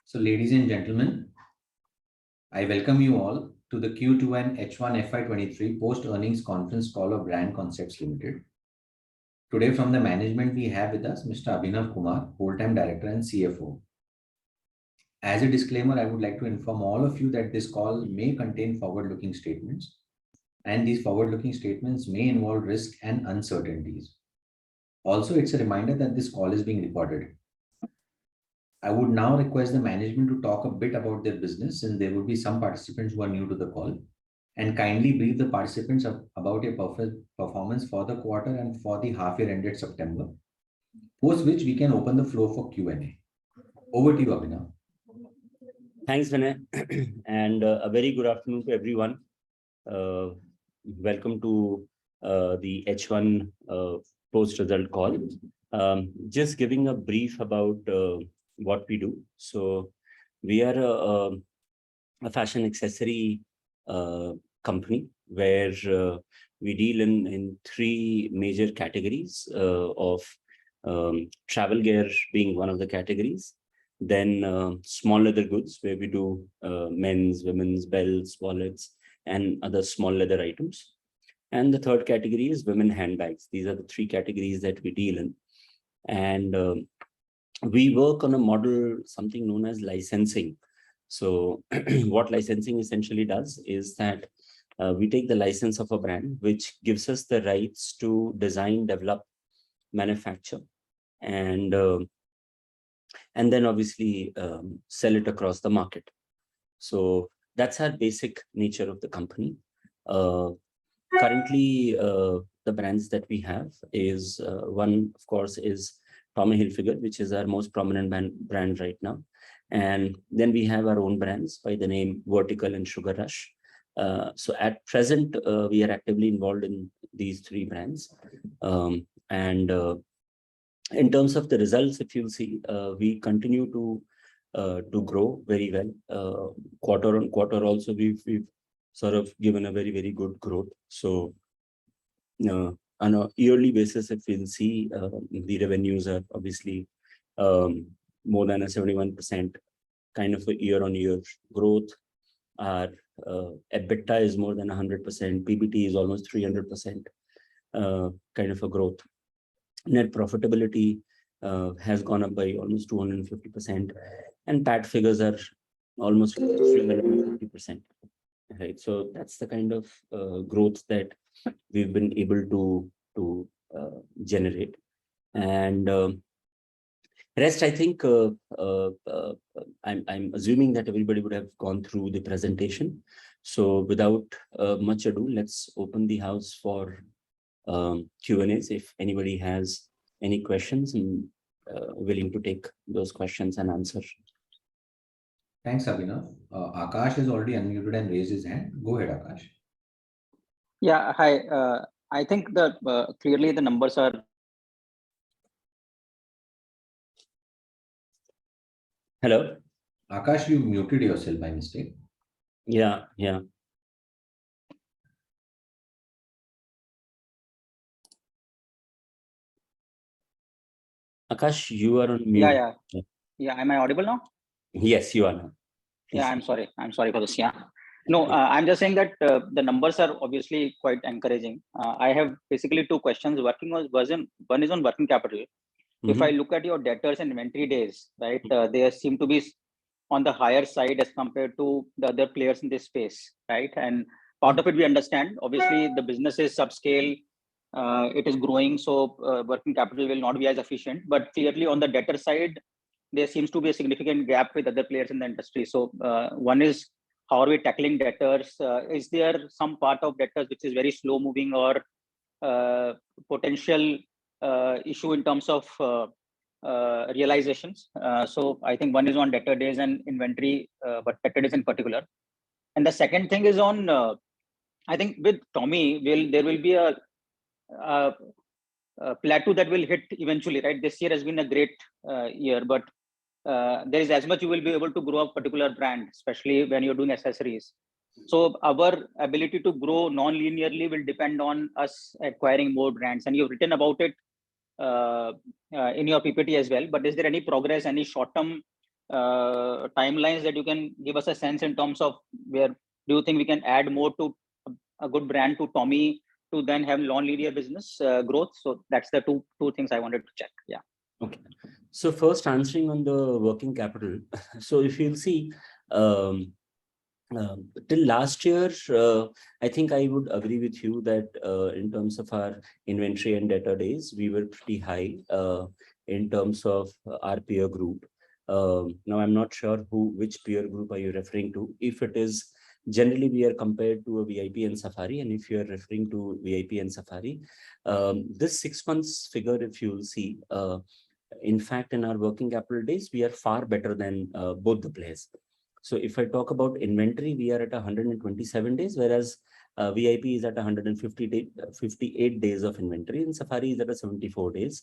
So, ladies and gentlemen, I welcome you all to the Q2 and H1 FY23 post earnings conference call of Brand Concepts Limited. Today, from the management, we have with us Mr. Abhinav Kumar, Whole-time Director and CFO. As a disclaimer, I would like to inform all of you that this call may contain forward-looking statements, and these forward-looking statements may involve risk and uncertainties. Also, it's a reminder that this call is being recorded. I would now request the management to talk a bit about their business, and there will be some participants who are new to the call, and kindly brief the participants about your performance for the quarter and for the half year ended September, post which we can open the floor for Q&A. Over to you, Abhinav. Thanks, Vinay, and a very good afternoon to everyone. Welcome to the H1 post-result call. Just giving a brief about what we do. So we are a fashion accessory company where we deal in three major categories of travel gear being one of the categories. Then small leather goods, where we do men's, women's, belts, wallets, and other small leather items. And the third category is women handbags. These are the three categories that we deal in. And we work on a model, something known as licensing. So what licensing essentially does is that we take the license of a brand, which gives us the rights to design, develop, manufacture, and then obviously sell it across the market. So that's our basic nature of the company. Currently, the brands that we have is one, of course, is Tommy Hilfiger, which is our most prominent brand right now. And then we have our own brands by the name Vertical and Sugar Rush. So at present, we are actively involved in these three brands. In terms of the results, if you'll see, we continue to grow very well. Quarter on quarter also, we've sort of given a very, very good growth. So on a yearly basis, if you'll see, the revenues are obviously more than a 71% kind of a year-on-year growth. Our EBITDA is more than 100%. PBT is almost 300% kind of a growth. Net profitability has gone up by almost 250%, and PAT figures are almost 350%. Right, so that's the kind of growth that we've been able to generate. And rest, I think I'm assuming that everybody would have gone through the presentation. So without much ado, let's open the house for Q&As. If anybody has any questions, and willing to take those questions and answer. Thanks, Abhinav. Akash is already unmuted and raised his hand. Go ahead, Akash. Yeah, hi. I think that clearly the numbers are. Hello? Akash, you muted yourself by mistake. Yeah. Akash, you are on mute. Yeah. Am I audible now? Yes, you are now. Please. Yeah, I'm sorry for this. Yeah. No, I'm just saying that the numbers are obviously quite encouraging. I have basically two questions. One is on working capital. Mm-hmm. If I look at your debtors and inventory days, right, they seem to be on the higher side as compared to the other players in this space, right? And part of it we understand. Obviously, the business is subscale. It is growing, so working capital will not be as efficient. But clearly, on the debtor side, there seems to be a significant gap with other players in the industry. So one is, how are we tackling debtors? Is there some part of debtors which is very slow moving or potential issue in terms of realizations? So I think one is on debtor days and inventory, but debtor days in particular. And the second thing is on, I think with Tommy, there will be a plateau that will hit eventually, right? This year has been a great year, but there is as much you will be able to grow a particular brand, especially when you're doing accessories. So our ability to grow non-linearly will depend on us acquiring more brands. And you've written about it in your PPT as well. But is there any progress, any short-term timelines that you can give us a sense in terms of where do you think we can add more to a good brand to Tommy to then have non-linear business growth? So that's the two things I wanted to check. Yeah. Okay. So first, answering on the working capital. So if you'll see, till last year, I think I would agree with you that in terms of our inventory and debtor days, we were pretty high in terms of our peer group. Now, I'm not sure which peer group are you referring to. If it is generally we are compared to a VIP and Safari, and if you are referring to VIP and Safari, this 6 months figure, if you will see, in fact, in our working capital days, we are far better than both the players. So if I talk about inventory, we are at 127 days, whereas VIP is at 58 days of inventory, and Safari is at 74 days.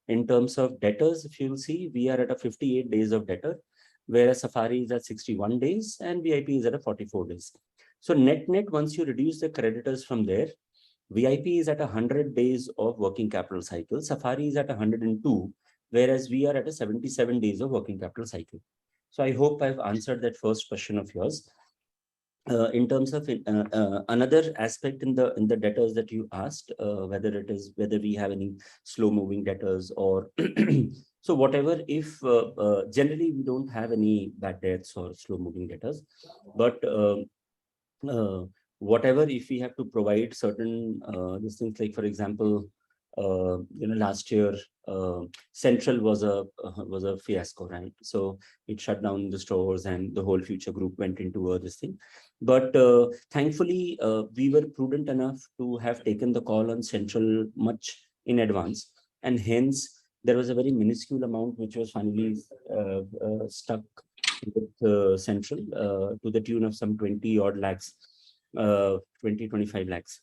In terms of debtors, if you'll see, we are at 58 days of debtor, whereas Safari is at 61 days and VIP is at 44 days. So net, once you reduce the creditors from there, VIP is at 100 days of working capital cycle, Safari is at 102, whereas we are at 77 days of working capital cycle. So I hope I've answered that first question of yours. In terms of another aspect in the debtors that you asked, whether we have any slow moving debtors or so whatever, if generally we don't have any bad debts or slow moving debtors, but whatever, if we have to provide certain these things, like for example, last year Central was a fiasco, right? So it shut down the stores and the whole Future Group went into this thing. But thankfully, we were prudent enough to have taken the call on Central much in advance, and hence there was a very minuscule amount which was finally stuck with Central to the tune of some 20 odd lakhs, 25 lakhs.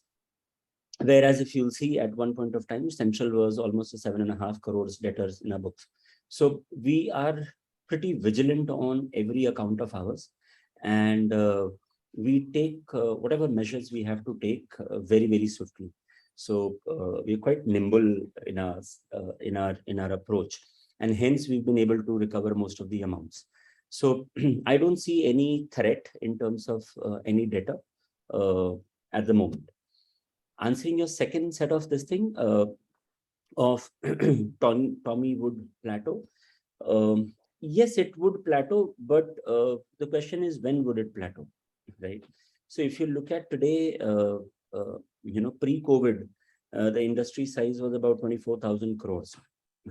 Whereas if you'll see, at one point of time, Central was almost a 7.5 crores debtors in our books. So we are pretty vigilant on every account of ours, and we take whatever measures we have to take very, very swiftly. So we're quite nimble in our approach, and hence we've been able to recover most of the amounts. So I don't see any threat in terms of any debtor at the moment. Answering your second set of this thing of Tommy would plateau. Yes, it would plateau, but the question is, when would it plateau, right? So if you look at today, pre-COVID, the industry size was about 24,000 crores,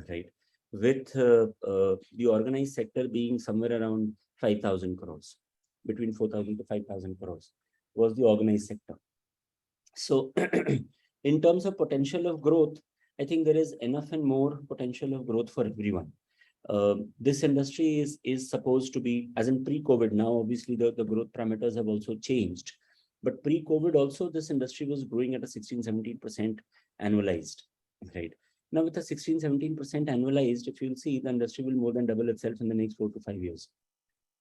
right? With the organized sector being somewhere around 5,000 crores, between 4,000 to 5,000 crores was the organized sector. So in terms of potential of growth, I think there is enough and more potential of growth for everyone. This industry is supposed to be, as in pre-COVID, now obviously the growth parameters have also changed. But pre-COVID also, this industry was growing at a 16-17% annualized, right? Now with a 16-17% annualized, if you'll see, the industry will more than double itself in the next 4 to 5 years.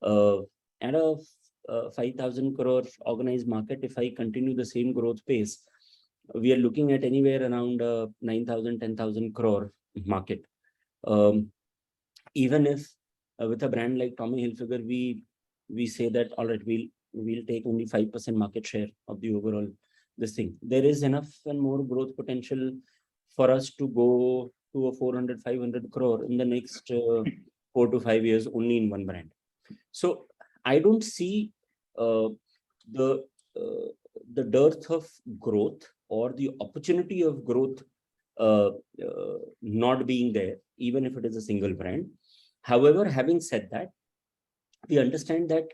At a 5,000 crore organized market, if I continue the same growth pace, we are looking at anywhere around 9,000, 10,000 crore market. Even if with a brand like Tommy Hilfiger, we say that, all right, we'll take only 5% market share of the overall this thing. There is enough and more growth potential for us to go to a 400, 500 crore in the next 4 to 5 years only in one brand. So I don't see the dearth of growth or the opportunity of growth not being there, even if it is a single brand. However, having said that, we understand that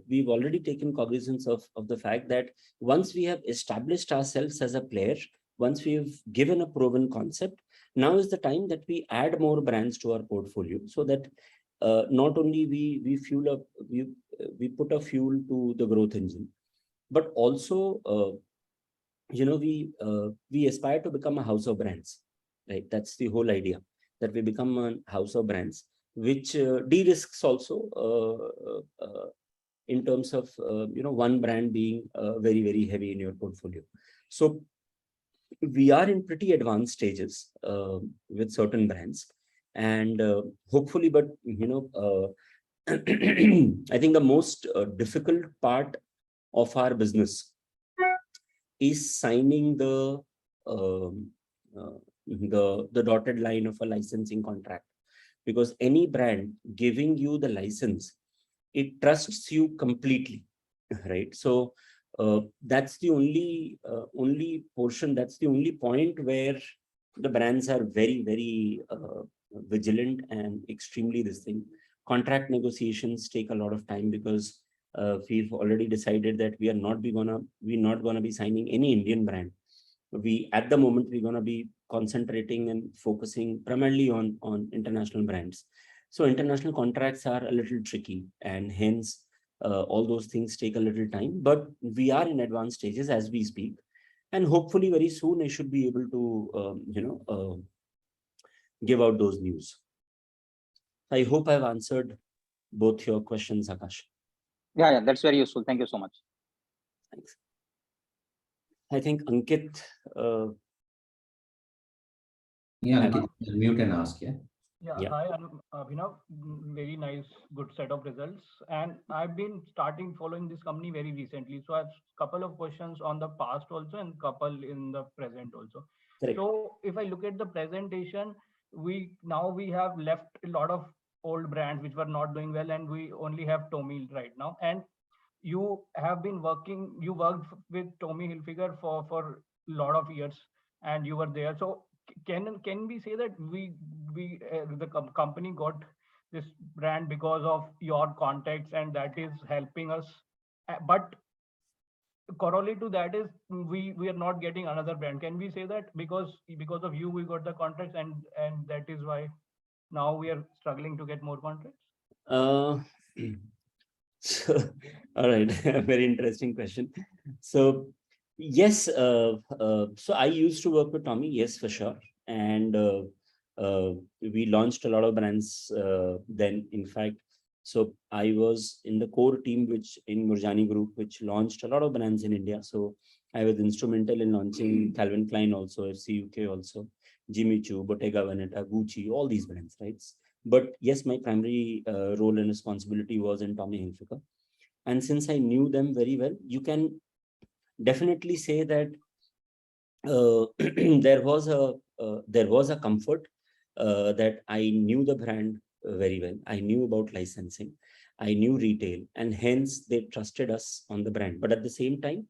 we've already taken cognizance of the fact that once we have established ourselves as a player, once we've given a proven concept, now is the time that we add more brands to our portfolio, so that not only we fuel up, we put a fuel to the growth engine, but also we aspire to become a house of brands, right? That's the whole idea, that we become a house of brands, which de-risks also in terms of one brand being very, very heavy in your portfolio. So we are in pretty advanced stages with certain brands, and hopefully, but I think the most difficult part of our business is signing um, uh, the dotted line of a licensing contract, because any brand giving you the license, it trusts you completely, right? So that's the only portion, that's the only point where the brands are very vigilant and extremely this thing. Contract negotiations take a lot of time, because we've already decided that we're not gonna be signing any Indian brand. We at the moment we're gonna be concentrating and focusing primarily on international brands. So international contracts are a little tricky, and hence all those things take a little time, but we are in advanced stages as we speak, and hopefully very soon I should be able to give out those news. I hope I've answered both your questions, Akash. Yeah, that's very useful. Thank you so much. Thanks. I think Ankit. Yeah, Ankit, mute and ask. Yeah. Yeah, hi, I'm Abhinav. Very nice, good set of results. And I've been starting following this company very recently. So I have couple of questions on the past also and couple in the present also. Correct. So if I look at the presentation, we have left a lot of old brands which were not doing well, and we only have Tommy right now. And you have been you worked with Tommy Hilfiger for a lot of years, and you were there. So can we say that the company got this brand because of your contacts, and that is helping us? But corollary to that is we are not getting another brand. Can we say that because of you we got the contracts, and that is why now we are struggling to get more contracts? Uh, so, all right, very interesting question. So, yes, so I used to work with Tommy, yes, for sure, and we launched a lot of brands then. In fact, so I was in the core team, which in Murjani Group, which launched a lot of brands in India. So I was instrumental in launching Calvin Klein, also FC UK, also Jimmy Choo, Bottega Veneta, Gucci, all these brands, right? But yes, my primary role and responsibility was in Tommy Hilfiger. And since I knew them very well, you can definitely say that there was a comfort that I knew the brand very well. I knew about licensing, I knew retail, and hence they trusted us on the brand. But at the same time,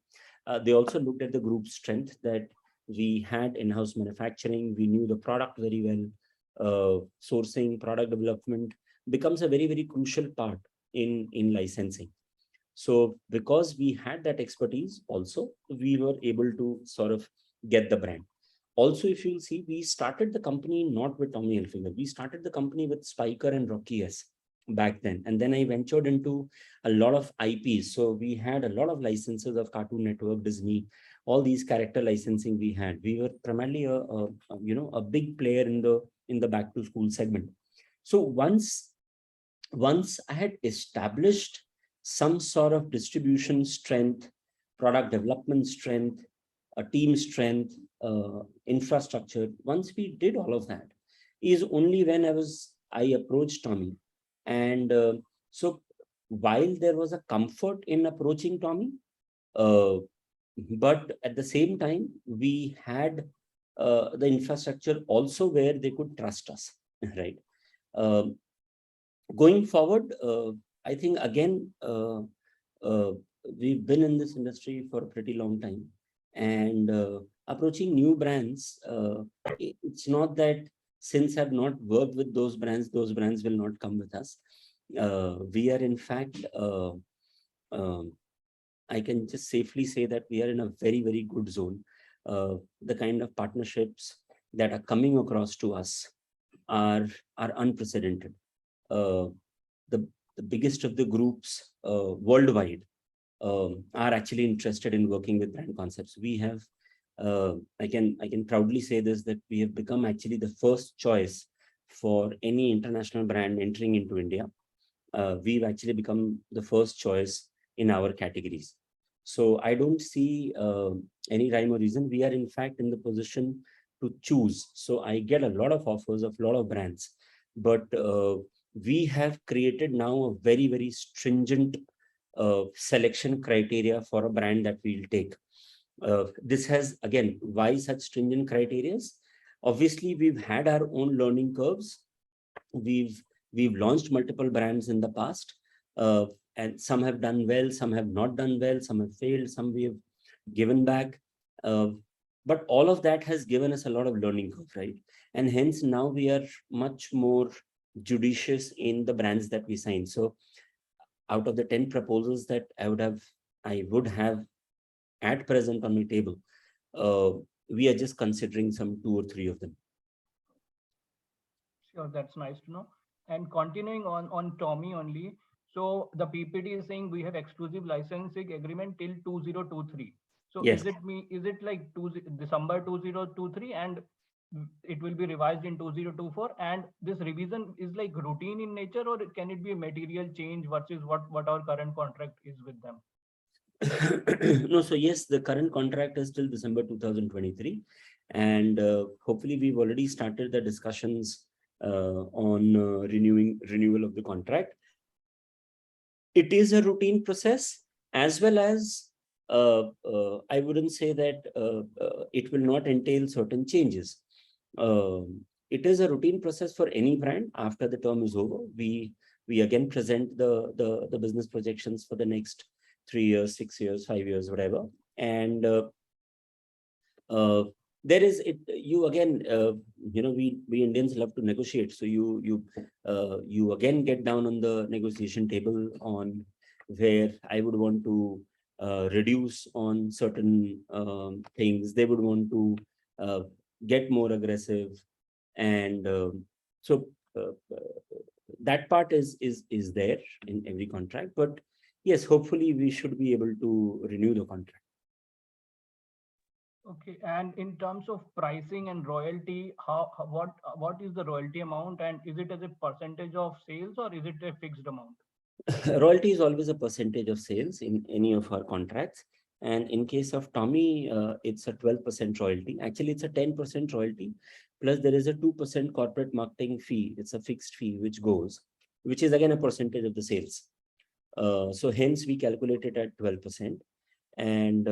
they also looked at the group's strength, that we had in-house manufacturing, we knew the product very well. Sourcing, product development becomes a very crucial part in licensing. So because we had that expertise also, we were able to sort of get the brand. Also, if you'll see, we started the company not with Tommy Hilfiger. We started the company with Spiker and Rocky S back then. And then I ventured into a lot of IPs. So we had a lot of licenses of Cartoon Network, Disney, all these character licensing we had. We were primarily a big player in the back to school segment. So once I had established some sort of distribution strength, product development strength, a team strength, infrastructure, once we did all of that, is only when I approached Tommy. And so while there was a comfort in approaching Tommy, but at the same time, we had the infrastructure also where they could trust us, right? Going forward, I think again, we've been in this industry for a pretty long time, and approaching new brands, it's not that since I've not worked with those brands will not come with us. We are in fact, I can just safely say that we are in a very good zone. The kind of partnerships that are coming across to us are unprecedented. The biggest of the groups worldwide are actually interested in working with brand concepts. We have, I can proudly say this, that we have become actually the first choice for any international brand entering into India. We've actually become the first choice in our categories. So I don't see any rhyme or reason. We are in fact in the position to choose. So I get a lot of offers of a lot of brands. but we have created now a very, very stringent selection criteria for a brand that we'll take. This has, again, why such stringent criteria? Obviously, we've had our own learning curves. We've launched multiple brands in the past, and some have done well, some have not done well, some have failed, some we have given back. But all of that has given us a lot of learning curve, right? And hence now we are much more judicious in the brands that we sign. So out of the 10 proposals that I would have at present on my table, we are just considering some 2 or 3 of them. Sure, that's nice to know. And continuing on Tommy only, so the PPT is saying we have exclusive licensing agreement till 2023. So Yes. is it like December 2023 and it will be revised in 2024, and this revision is like routine in nature, or can it be a material change versus what our current contract is with them? No, so yes, the current contract is till December 2023, and hopefully we've already started the discussions on renewal of the contract. It is a routine process, as well as I wouldn't say that it will not entail certain changes. It is a routine process for any brand. After the term is over, we again present the business projections for the next 3 years, 6 years, 5 years, whatever. And there is it. You again, we Indians love to negotiate. So you again get down on the negotiation table on where I would want to reduce on certain things. They would want to get more aggressive, and so that part is there in every contract. But yes, hopefully we should be able to renew the contract. Okay, and in terms of pricing and royalty, what is the royalty amount, and is it as a percentage of sales or is it a fixed amount? Royalty is always a percentage of sales in any of our contracts. And in case of Tommy, it's a 12% royalty. Actually, it's a 10% royalty. Plus there is a 2% corporate marketing fee. It's a fixed fee which is again a percentage of the sales. So hence we calculate it at 12%. And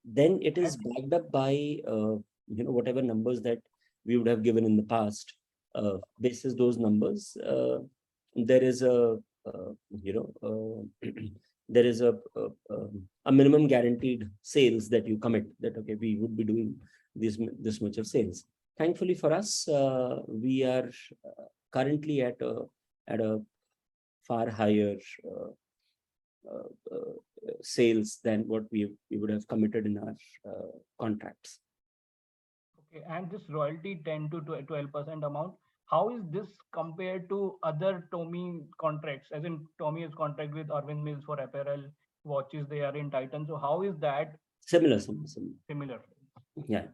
then it is backed up by whatever numbers that we would have given in the past. Basis those numbers, there is a there is a minimum guaranteed sales that you commit, that okay, we would be doing this much of sales. Thankfully for us, we are currently at a far higher sales than what we would have committed in our contracts. Okay, and this royalty 10 to 12% amount, how is this compared to other Tommy contracts? As in, Tommy has contract with Arvind Mills for apparel, watches, they are in Titan. So how is that? Similar. Yeah.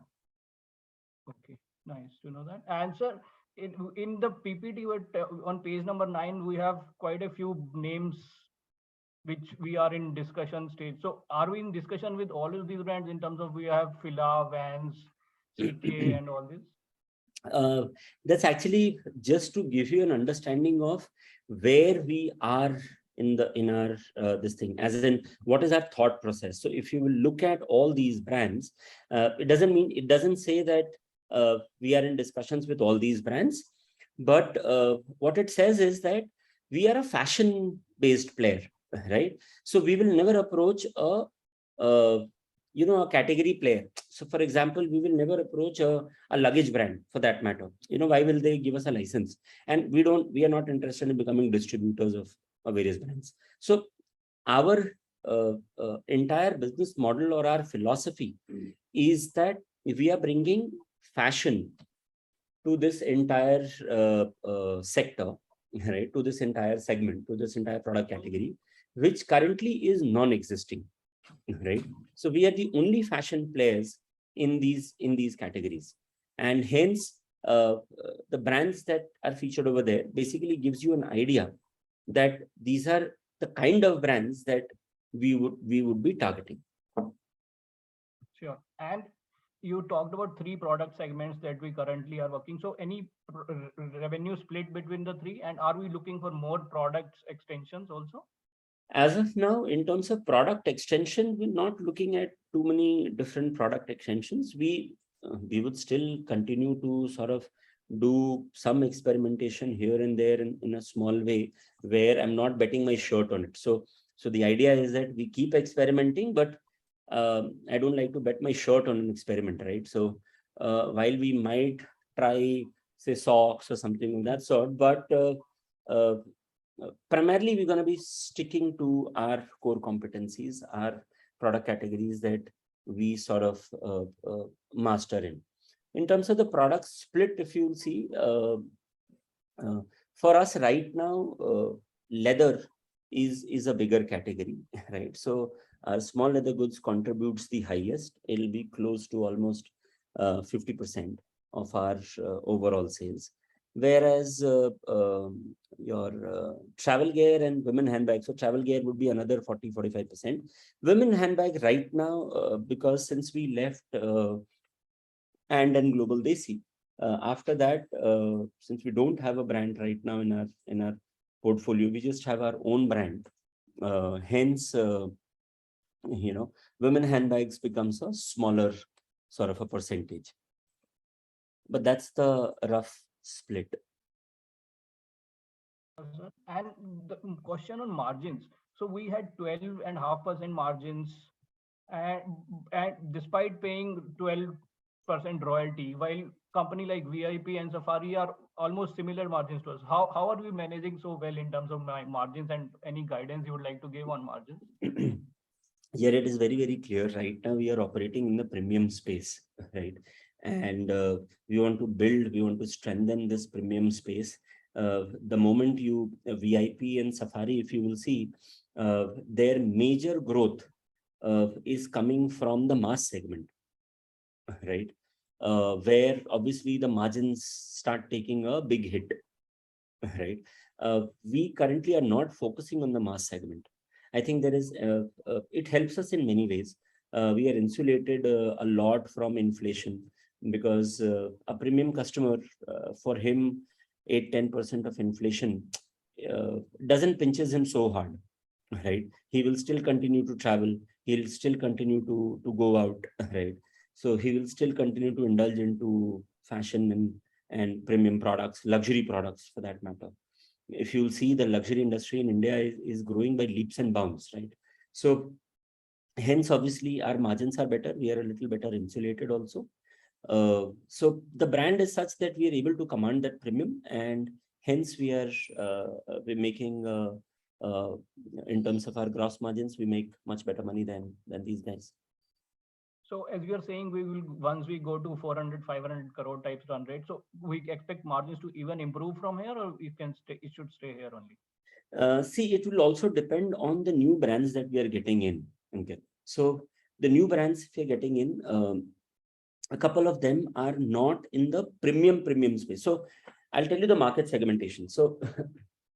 Okay, nice to know that. And sir, in the PPT on page number 9, we have quite a few names which we are in discussion stage. So are we in discussion with all of these brands in terms of we have Fila, Vans, CK and all this? That's actually just to give you an understanding of where we are in our this thing, as in what is our thought process. So if you will look at all these brands, it doesn't say that we are in discussions with all these brands, but what it says is that we are a fashion based player, right? So we will never approach a category player. So for example, we will never approach a luggage brand for that matter. Why will they give us a license? And we are not interested in becoming distributors of various brands. So our entire business model or our philosophy is that if we are bringing fashion to this entire sector, right, to this entire segment, to this entire product category, which currently is non-existing, right? So we are the only fashion players in these categories, and hence the brands that are featured over there basically gives you an idea that these are the kind of brands that we would be targeting. Sure. And you talked about three product segments that we currently are working. So any revenue split between the three, and are we looking for more products extensions also? As of now, in terms of product extension, we're not looking at too many different product extensions. We would still continue to sort of do some experimentation here and there in a small way, where I'm not betting my shirt on it. So the idea is that we keep experimenting, but I don't like to bet my shirt on an experiment, right? So while we might try, say, socks or something of that sort, but primarily we're going to be sticking to our core competencies, our product categories that we sort of master in. In terms of the product split, if you'll see, for us right now, leather is a bigger category, right? So small leather goods contributes the highest. It'll be close to almost 50% of our overall sales. Whereas your travel gear and women handbags, so travel gear would be another 40-45%. Women handbag right now, because since we left and Global Desi, after that, since we don't have a brand right now in our portfolio, we just have our own brand. Hence, women handbags becomes a smaller sort of a percentage. But that's the rough split. And the question on margins. So we had 12.5% margins, and despite paying 12% royalty, while company like VIP and Safari are almost similar margins to us. How are we managing so well in terms of margins, and any guidance you would like to give on margins? Here it is very, very clear. Right now we are operating in the premium space, right? And we want to strengthen this premium space. The moment you VIP and Safari, if you will see, their major growth is coming from the mass segment, right? Where obviously the margins start taking a big hit, right? We currently are not focusing on the mass segment. I think there is, it helps us in many ways. We are insulated a lot from inflation, because a premium customer, for him, 8-10% of inflation doesn't pinches him so hard, right? He will still continue to travel. He'll still continue to go out, right? So he will still continue to indulge into fashion and premium products, luxury products for that matter. If you'll see, the luxury industry in India is growing by leaps and bounds, right? So hence, obviously, our margins are better. We are a little better insulated also. So the brand is such that we are able to command that premium, and hence we're making, in terms of our gross margins, we make much better money than these guys. So as you're saying, we will, once we go to 400-500 crore types run rate, so we expect margins to even improve from here, or it should stay here only? See, it will also depend on the new brands that we are getting in. Okay, so the new brands, if you're getting in, a couple of them are not in the premium space. So I'll tell you the market segmentation. So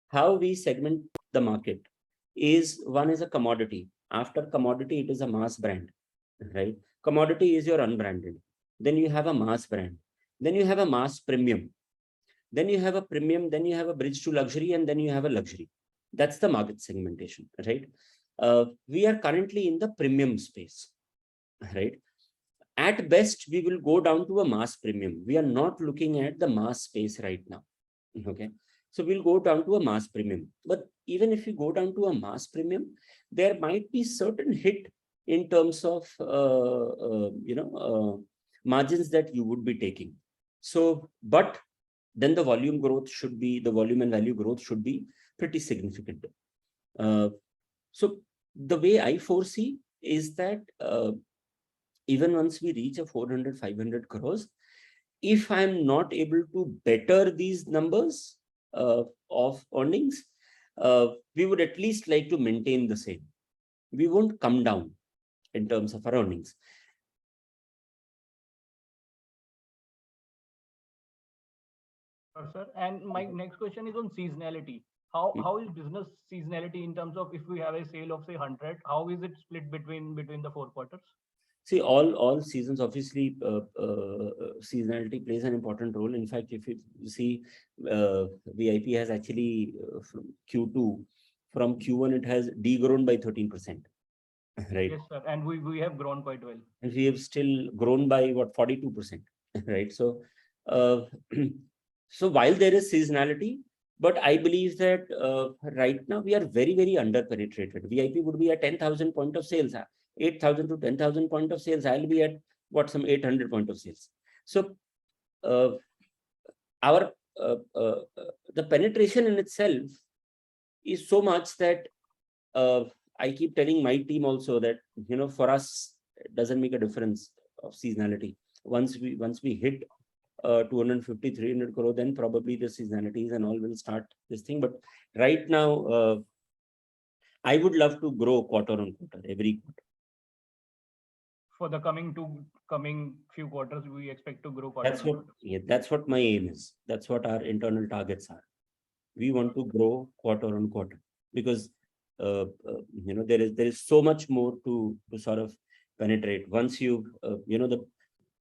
how we segment the market is, one is a commodity. After commodity, it is a mass brand, right? Commodity is your unbranded. Then you have a mass brand. Then you have a mass premium. Then you have a premium. Then you have a bridge to luxury, and then you have a luxury. That's the market segmentation, right? We are currently in the premium space, right? At best, we will go down to a mass premium. We are not looking at the mass space right now. Okay. So we'll go down to a mass premium. But even if you go down to a mass premium, there might be certain hit in terms of, margins that you would be taking. So, but then the volume and value growth should be pretty significant. So the way I foresee is that, even once we reach a 400-500 crores, if I'm not able to better these numbers of earnings, we would at least like to maintain the same. We won't come down in terms of our earnings. Sir, and my next question is on seasonality. How is business seasonality in terms of, if we have a sale of say 100, how is it split between the 4 quarters? See, all seasons, obviously, seasonality plays an important role. In fact, if you see, VIP has actually from Q2, from Q1, it has degrown by 13%, right? Yes, sir. And we have grown quite well. And we have still grown by what, 42%, right? So, uh, so while there is seasonality, but I believe that right now we are very, very under penetrated. VIP would be at 10,000 point of sales, 8,000 to 10,000 point of sales. I'll be at what, some 800 point of sales. So uh, our the penetration in itself is so much that I keep telling my team also that, for us, it doesn't make a difference of seasonality. Once we hit 250, 300 crore, then probably the seasonalities and all will start this thing. But right now, I would love to grow quarter on quarter, every quarter. For the coming few quarters, we expect to grow quarter. That's what my aim is. That's what our internal targets are. We want to grow quarter on quarter because there is so much more to sort of penetrate. Once you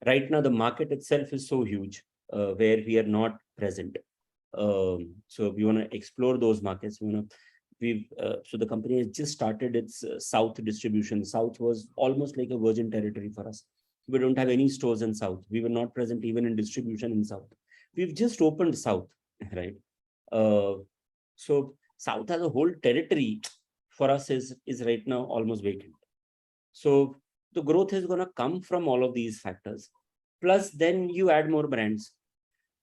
right now the market itself is so huge where we are not present. So we want to explore those markets. So the company has just started its South distribution. South was almost like a virgin territory for us. We don't have any stores in South. We were not present even in distribution in South. We've just opened South, right? So South as a whole territory for us is right now almost vacant. So the growth is going to come from all of these factors. Plus, then you add more brands.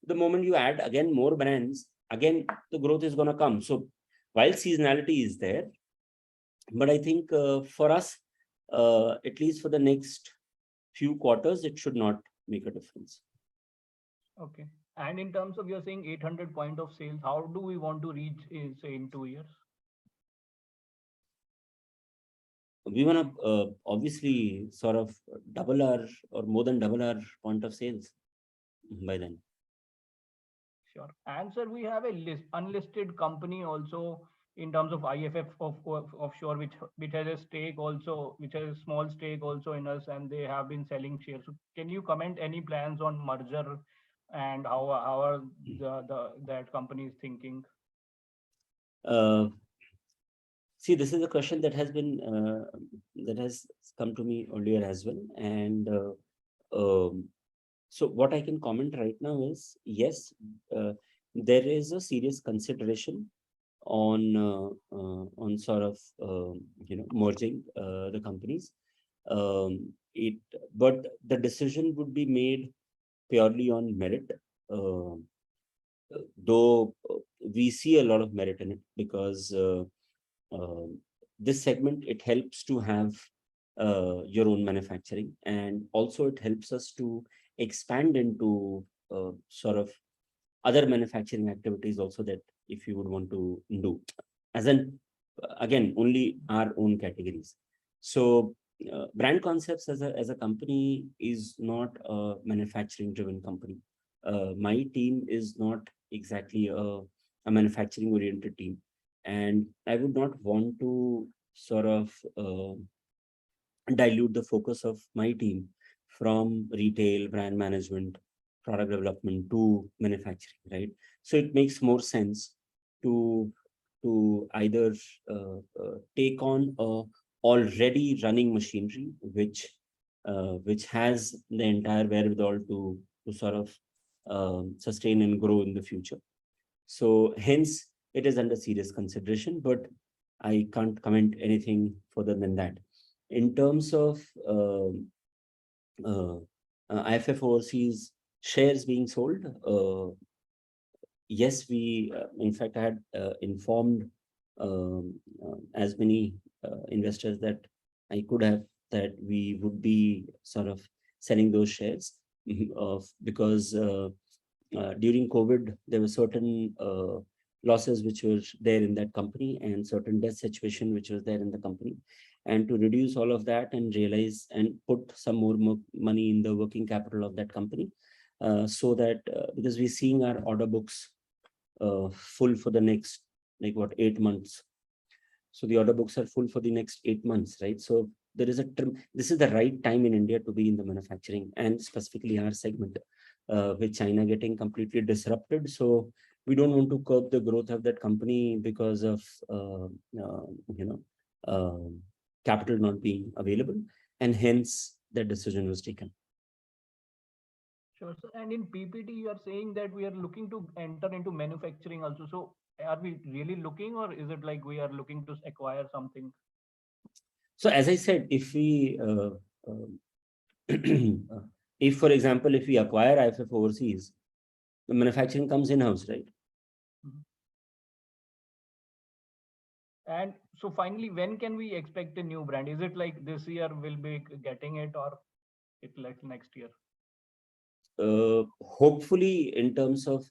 The moment you add again more brands, again the growth is going to come. So while seasonality is there, but I think for us, at least for the next few quarters, it should not make a difference. Okay. And in terms of, you're saying 800 point of sales, how do we want to reach say in 2 years? We want to obviously sort of double our or more than double our point of sales by then. Sure. And sir, we have a unlisted company also in terms of IFF offshore, which has a stake also, which has a small stake also in us, and they have been selling shares. So can you comment any plans on merger and how are that company is thinking? See, this is a question that has been that has come to me earlier as well, and so what I can comment right now is yes, there is a serious consideration on sort of merging the companies. But the decision would be made purely on merit. Though we see a lot of merit in it because this segment, it helps to have your own manufacturing, and also it helps us to expand into sort of other manufacturing activities also, that if you would want to do, as in again only our own categories. So Brand Concepts as a company is not a manufacturing driven company. My team is not exactly a manufacturing oriented team, and I would not want to sort of dilute the focus of my team from retail, brand management, product development to manufacturing, right? So it makes more sense to either take on a already running machinery which has the entire wherewithal to sort of sustain and grow in the future. So hence it is under serious consideration, but I can't comment anything further than that. In terms of IFF Overseas shares being sold, yes, we in fact I had informed as many investors that I could have, that we would be sort of selling those shares because during COVID there were certain losses which were there in that company and certain debt situation which was there in the company, and to reduce all of that and realize and put some more money in the working capital of that company, so that because we're seeing our order books full for the next 8 months. So the order books are full for the next 8 months, right? So there is this is the right time in India to be in the manufacturing, and specifically our segment, with China getting completely disrupted. So we don't want to curb the growth of that company because of capital not being available, and hence that decision was taken. Sure. So, and in PPT, you are saying that we are looking to enter into manufacturing also. So are we really looking, or is it like we are looking to acquire something? So as I said, if we, if for example, if we acquire IFF overseas, the manufacturing comes in-house, right? And so finally, when can we expect a new brand? Is it like this year we'll be getting it, or it like next year? Hopefully, in terms of,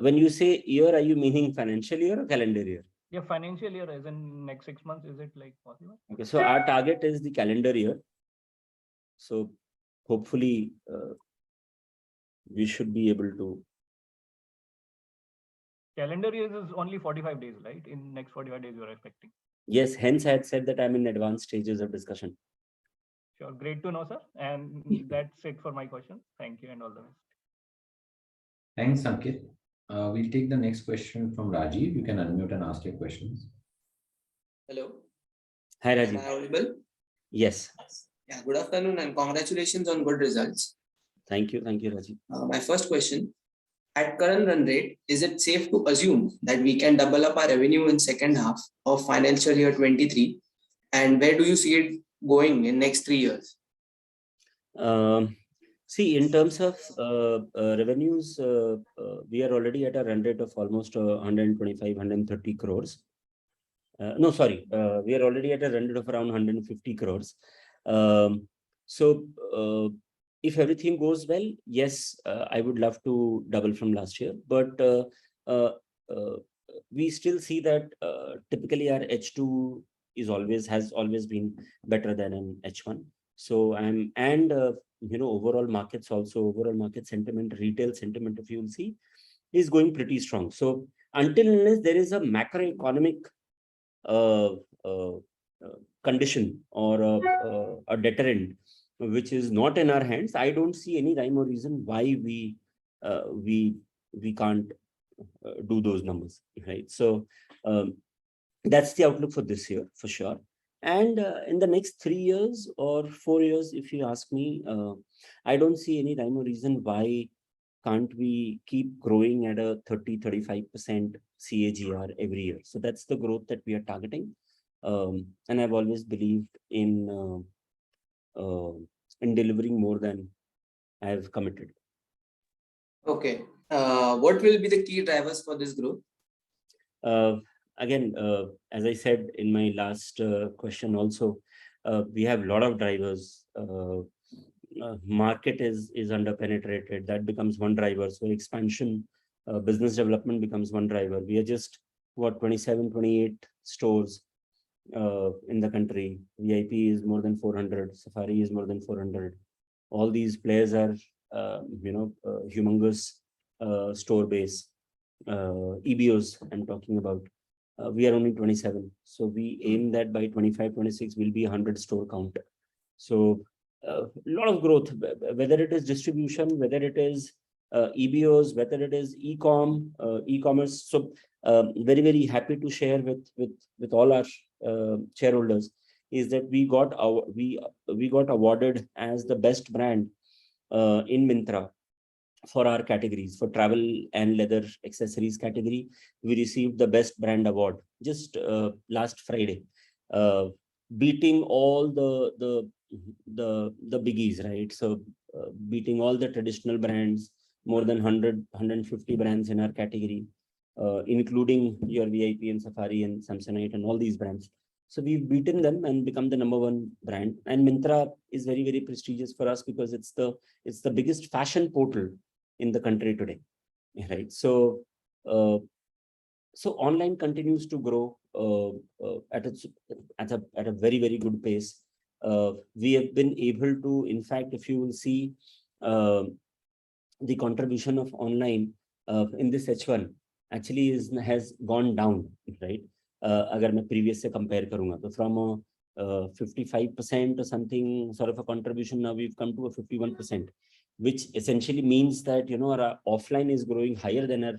when you say year, are you meaning financial year or calendar year? Yeah, financial year, as in next 6 months, is it like possible? Okay, so our target is the calendar year. So hopefully, we should be able to. Calendar year is only 45 days, right? In next 45 days, you are expecting. Yes, hence I had said that I'm in advanced stages of discussion. Sure, great to know, sir. And that's it for my question. Thank you and all the best. Thanks, Ankit. We'll take the next question from Rajiv. You can unmute and ask your questions. Hello. Hi, Am Rajiv. I audible? Yes. Yeah, good afternoon and congratulations on good results. Thank you, Rajiv. My first question, at current run rate, is it safe to assume that we can double up our revenue in second half of financial year 23? And where do you see it going in next 3 years? See, in terms of revenues, we are already at a run rate of almost 125, 130 crores. No, sorry, we are already at a run rate of around 150 crores. If everything goes well, yes, I would love to double from last year, but we still see that typically our H2 has always been better than an H1. So overall market sentiment, retail sentiment, if you will see, is going pretty strong. So until unless there is a macroeconomic condition or a deterrent which is not in our hands, I don't see any rhyme or reason why we can't do those numbers, right? So that's the outlook for this year for sure. And in the next 3 years or 4 years, if you ask me, I don't see any rhyme or reason why can't we keep growing at a 30-35% CAGR every year. So that's the growth that we are targeting. And I've always believed in delivering more than I have committed. Okay. What will be the key drivers for this growth? Again, as I said in my last question also, we have a lot of drivers. Market is under-penetrated. That becomes one driver. So expansion, business development becomes one driver. We are just, 27, 28 stores in the country. VIP is more than 400. Safari is more than 400. All these players are, humongous store base. EBOs I'm talking about. We are only 27. So we aim that by 25, 26 will be 100 store count. So a lot of growth, whether it is distribution, whether it is EBOs, whether it is e-commerce. So very, very happy to share with all our shareholders is that we got awarded as the best brand in Myntra for our categories. For travel and leather accessories category, we received the best brand award just last Friday, beating all the biggies, right? So beating all the traditional brands, more than 150 brands in our category, including your VIP and Safari and Samsonite and all these brands. So we've beaten them and become the #1 brand. And Myntra is very, very prestigious for us because it's the biggest fashion portal in the country today, right? So online continues to grow at a very, very good pace. We have been able to, in fact, if you will see the contribution of online in this H1 actually has gone down, right? Agar main previous se compare karunga, so from 55% or something sort of a contribution. Now we've come to a 51%, which essentially means that, our offline is growing higher than our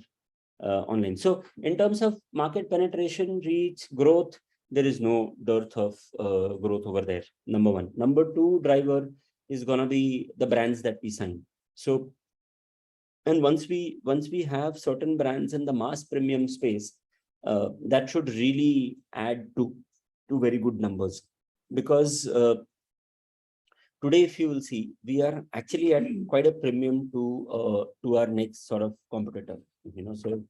online. So in terms of market penetration, reach, growth, there is no dearth of growth over there. Number one. Number two driver is going to be the brands that we sign. So, and once we have certain brands in the mass premium space, that should really add to very good numbers, because today, if you will see, we are actually at quite a premium to our next sort of competitor. So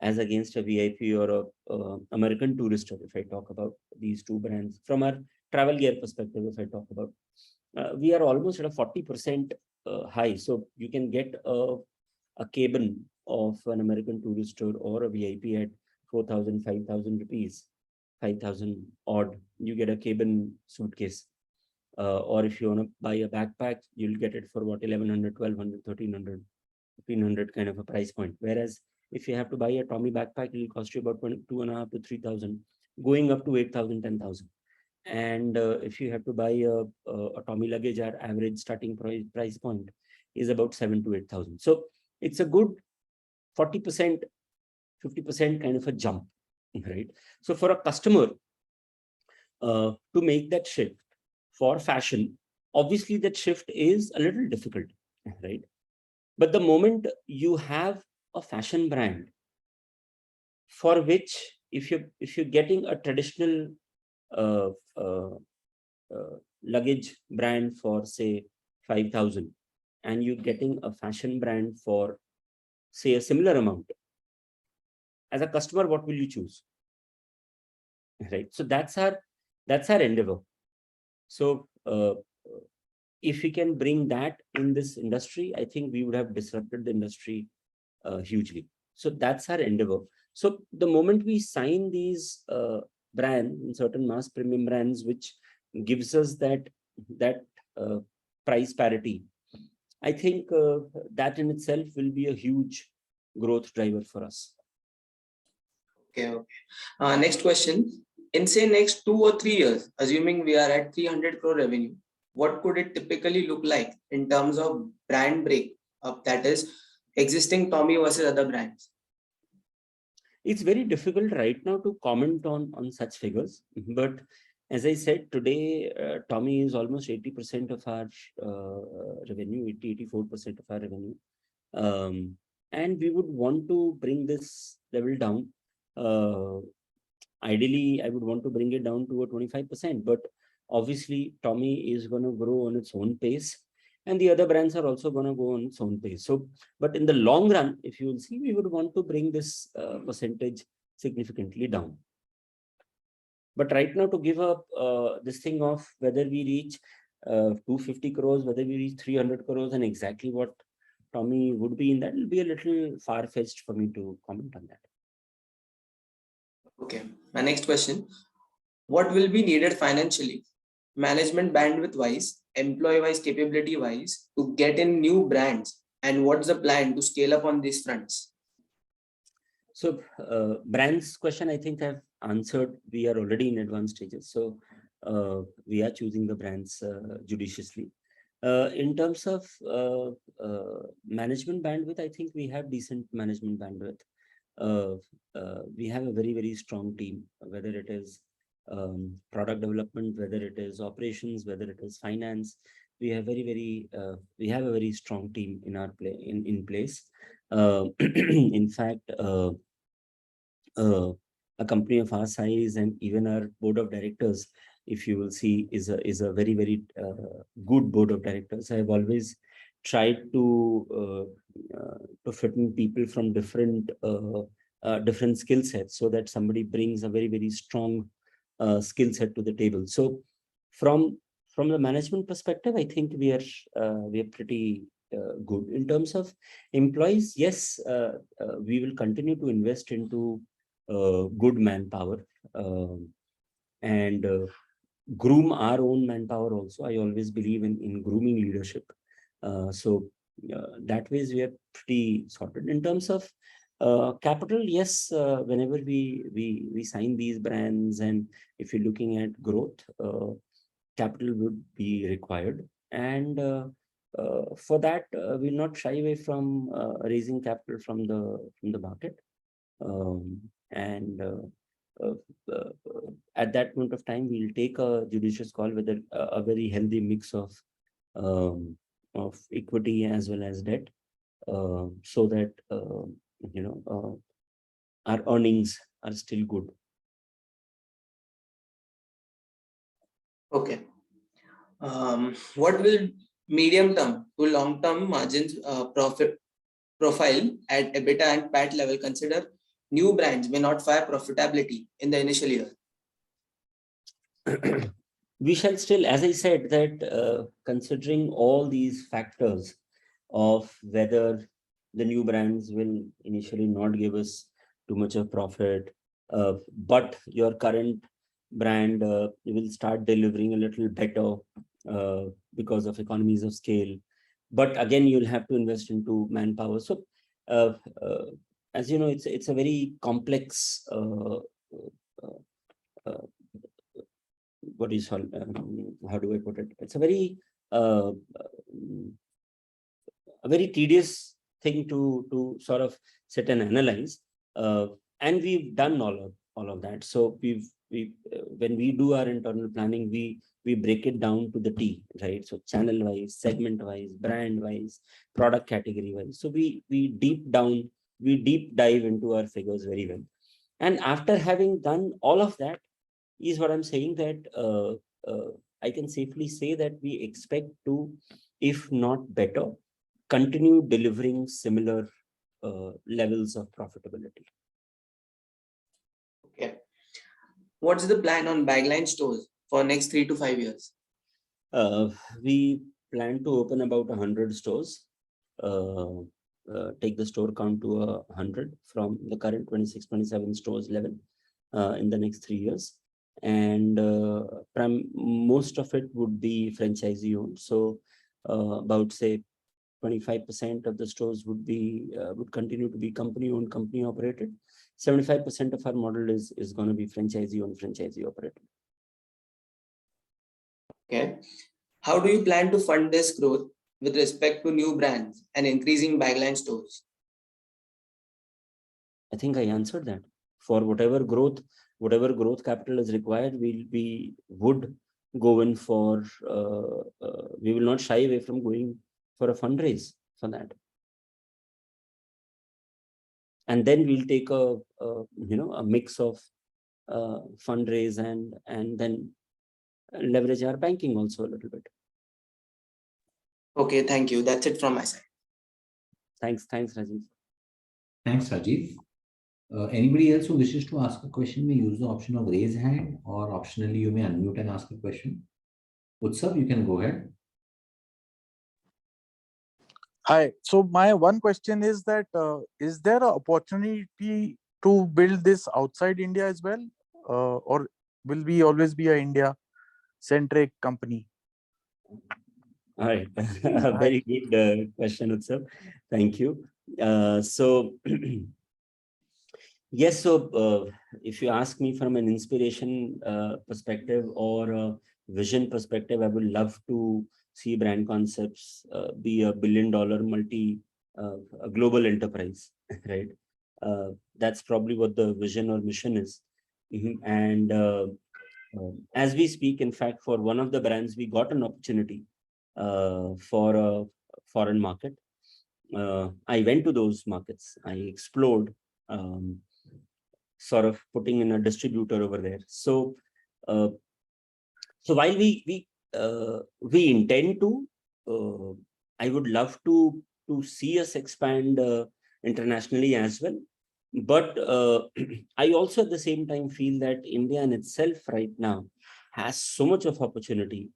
as against a VIP or a American Tourister, if I talk about these two brands from our travel gear perspective, if I talk about, we are almost at a 40% high. So you can get a cabin of an American Tourister or a VIP at 4,000, 5,000 rupees, 5,000 odd. You get a cabin suitcase. Or if you want to buy a backpack, you'll get it for what, 1,100, 1,200, 1,300, 1,500 kind of a price point. Whereas if you have to buy a Tommy backpack, it will cost you about 2,500 to 3,000, going up to 8,000, 10,000. And if you have to buy a Tommy luggage, our average starting price point is about 7,000 to 8,000. So it's a good 40%, 50% kind of a jump, right? So for a customer to make that shift for fashion, obviously that shift is a little difficult, right? But the moment you have a fashion brand for which, if you're getting a traditional luggage brand for say 5,000, and you're getting a fashion brand for say a similar amount, as a customer, what will you choose? Right. So that's our endeavor. So if we can bring that in this industry, I think we would have disrupted the industry hugely. So that's our endeavor. So the moment we sign these brands, certain mass premium brands, which gives us that price parity, I think that in itself will be a huge growth driver for us. Okay. Next question. In say next 2 or 3 years, assuming we are at 300 crore revenue, what could it typically look like in terms of brand break up, that is existing Tommy versus other brands? It's very difficult right now to comment on such figures, but as I said, today Tommy is almost 80% of our revenue, 84% of our revenue, and we would want to bring this level down. Ideally, I would want to bring it down to a 25%, but obviously Tommy is going to grow on its own pace, and the other brands are also going to go on its own pace. So, but in the long run, if you will see, we would want to bring this percentage significantly down. But right now, to give up this thing of whether we reach 250 crores, whether we reach 300 crores, and exactly what Tommy would be in that, will be a little far-fetched for me to comment on that. Okay. My next question. What will be needed financially, management bandwidth wise, employee wise, capability wise, to get in new brands, and what's the plan to scale up on these fronts? So brands question, I think I've answered. We are already in advanced stages. So we are choosing the brands judiciously. In terms of management bandwidth, I think we have decent management bandwidth. We have a very, very strong team, whether it is product development, whether it is operations, whether it is finance. We have we have a very strong team in our in place. In fact, a company of our size and even our board of directors, if you will see, is a very, very good board of directors. I have always tried to fit in people from different skill sets, so that somebody brings a very, very strong skill set to the table. So from the management perspective, I think we are pretty good. In terms of employees, yes, we will continue to invest into good manpower and groom our own manpower also. I always believe in grooming leadership. So that ways we are pretty sorted. In terms of Capital, yes, whenever we sign these brands, and if you're looking at growth, capital would be required. And for that, we'll not shy away from raising capital from the market. And at that point of time, we'll take a judicious call whether a very healthy mix of equity as well as debt, so that our earnings are still good. Okay. What will medium term to long term margins profit profile at EBITDA and PAT level consider new brands may not fire profitability in the initial year? We shall still, as I said, that considering all these factors of whether the new brands will initially not give us too much of profit, but your current brand will start delivering a little better because of economies of scale. But again, you'll have to invest into manpower. So, as you know, it's a very complex what is how do I put it? It's a very tedious thing to sort of sit and analyze, and we've done all of that. So we when we do our internal planning, we break it down to the T, right? So channel wise, segment wise, brand wise, product category wise. So we deep dive into our figures very well. And after having done all of that, is what I'm saying, that I can safely say that we expect to, if not better, continue delivering similar levels of profitability. Okay. What's the plan on bagline stores for next 3 to 5 years? We plan to open about 100 stores, take the store count to 100 from the current 26-27 stores level in the next 3 years. And most of it would be franchisee owned. So about say 25% of the stores would continue to be company owned, company operated. 75% of our model is going to be franchisee owned, franchisee operated. Okay. How do you plan to fund this growth with respect to new brands and increasing bagline stores? I think I answered that. For whatever growth capital is required, we would go in for, we will not shy away from going for a fundraise for that. And then we'll take a mix of fundraise and then leverage our banking also a little bit. Okay, thank you. That's it from my side. Thanks, Rajiv. Thanks, Rajiv. Anybody else who wishes to ask a question may use the option of raise hand, or optionally you may unmute and ask a question. Utsav, you can go ahead. Hi. So my one question is that is there an opportunity to build this outside India as well, or will we always be a India-centric company? All right, a very good question, Utsav. Thank you. So yes, so if you ask me from an inspiration perspective or a vision perspective, I would love to see Brand Concepts be a billion-dollar a global enterprise, right? That's probably what the vision or mission is. And as we speak, in fact, for one of the brands, we got an opportunity for a foreign market. I went to those markets. I explored, sort of putting in a distributor over there. So, so while we intend to, I would love to see us expand internationally as well. But I also at the same time feel that India in itself right now has so much of opportunity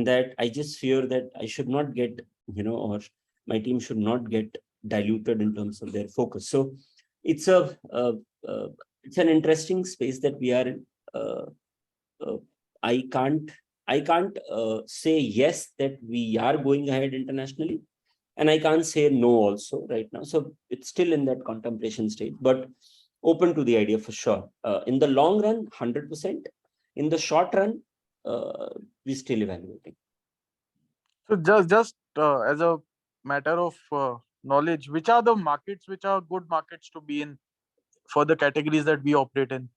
that I just fear that I should not get, or my team should not get diluted in terms of their focus. So it's it's an interesting space that we are in. I can't say yes that we are going ahead internationally. And I can't say no also right now. So it's still in that contemplation stage, but open to the idea for sure. In the long run, 100%. In the short run, we're still evaluating. So just as a matter of knowledge, which are the markets which are good markets to be in for the categories that we operate in?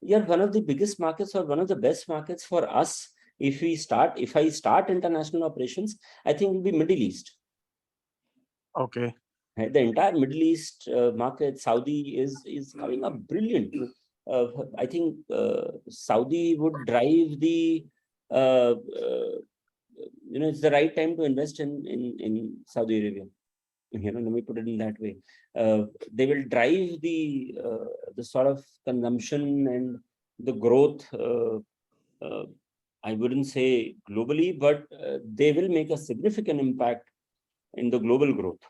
Yeah, one of the biggest markets or one of the best markets for us, if I start international operations, I think will be Middle East. Okay. Right? The entire Middle East market, Saudi is coming up brilliant. I think Saudi would drive the it's the right time to invest in Saudi Arabia. Let me put it in that way. They will drive the sort of consumption and the growth. I wouldn't say globally, but they will make a significant impact in the global growth.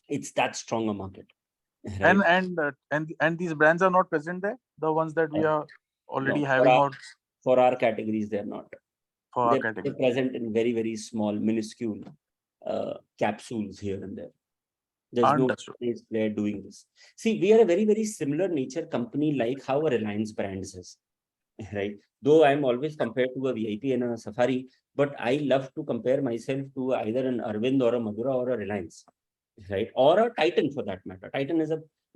It's that strong a market. Right? And these brands are not present there. The ones that we are already having, for our categories, they're not. For our category, they're present in very, very small, minuscule capsules here and there. There's no place they're doing this. See, we are a very, very similar nature company, like how a Reliance Brands is, right? Though I'm always compared to a VIP and a Safari, but I love to compare myself to either an Arvind or a Madura or a Reliance, right? Or a Titan for that matter. Titan is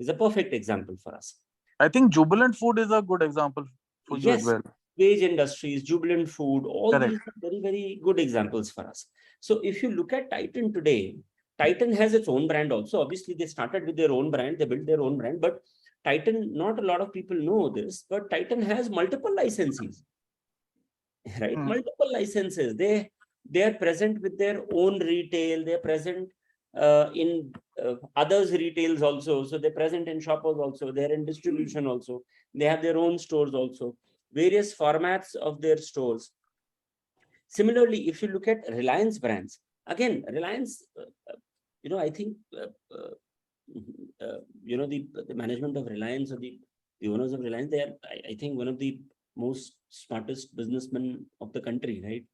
a perfect example for us. I think Jubilant Food is a good example for you as well. Page Industries, Jubilant Food, all these are very, very good examples for us. So if you look at Titan today, Titan has its own brand also. Obviously, they started with their own brand, they built their own brand, but Titan, not a lot of people know this, but Titan has multiple licensees, right? Multiple licenses. They are present with their own retail, they're present in others' retails also. So they're present in shoppers also, they're in distribution also, they have their own stores also, various formats of their stores. Similarly, if you look at Reliance Brands, again, Reliance, I think, the management of Reliance or the owners of Reliance, they are, I think, one of the most smartest businessmen of the country, right?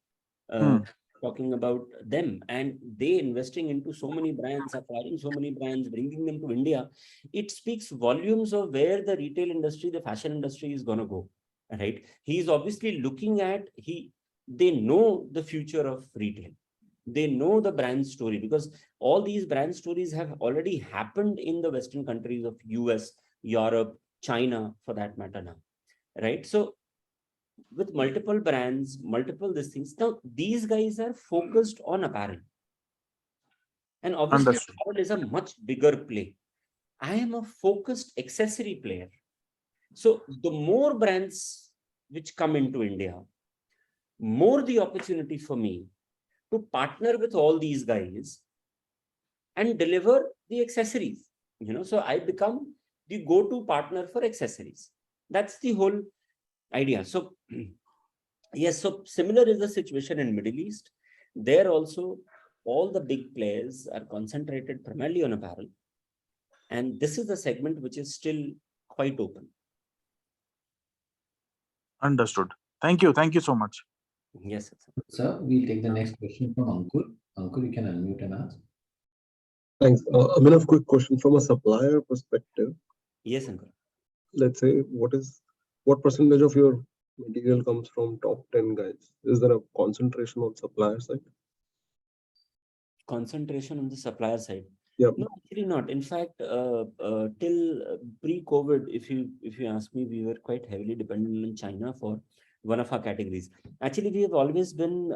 Talking about them, and they investing into so many brands, acquiring so many brands, bringing them to India, it speaks volumes of where the retail industry, the fashion industry is going to go, right? He's obviously looking at, they know the future of retail. They know the brand story, because all these brand stories have already happened in the Western countries of US, Europe, China, for that matter now, right? So with multiple brands, multiple these things. Now, these guys are focused on apparel. And obviously, apparel is a much bigger play. I am a focused accessory player. So the more brands which come into India, more the opportunity for me to partner with all these guys and deliver the accessories. So I become the go-to partner for accessories. That's the whole idea. So yes, so similar is the situation in Middle East. There also, all the big players are concentrated primarily on apparel. And this is the segment which is still quite open. Understood. Thank you. Thank you so much. Yes, sir. Sir, we'll take the next question from Ankur. Ankur, you can unmute and ask. Thanks. A quick question from a supplier perspective. Yes, Ankur. Let's say, what percentage of your material comes from top 10 guys? Is there a concentration on supplier side? Concentration on the supplier side? Yeah. No, actually not. In fact, till pre-COVID, if you ask me, we were quite heavily dependent on China for one of our categories. Actually, we have always been,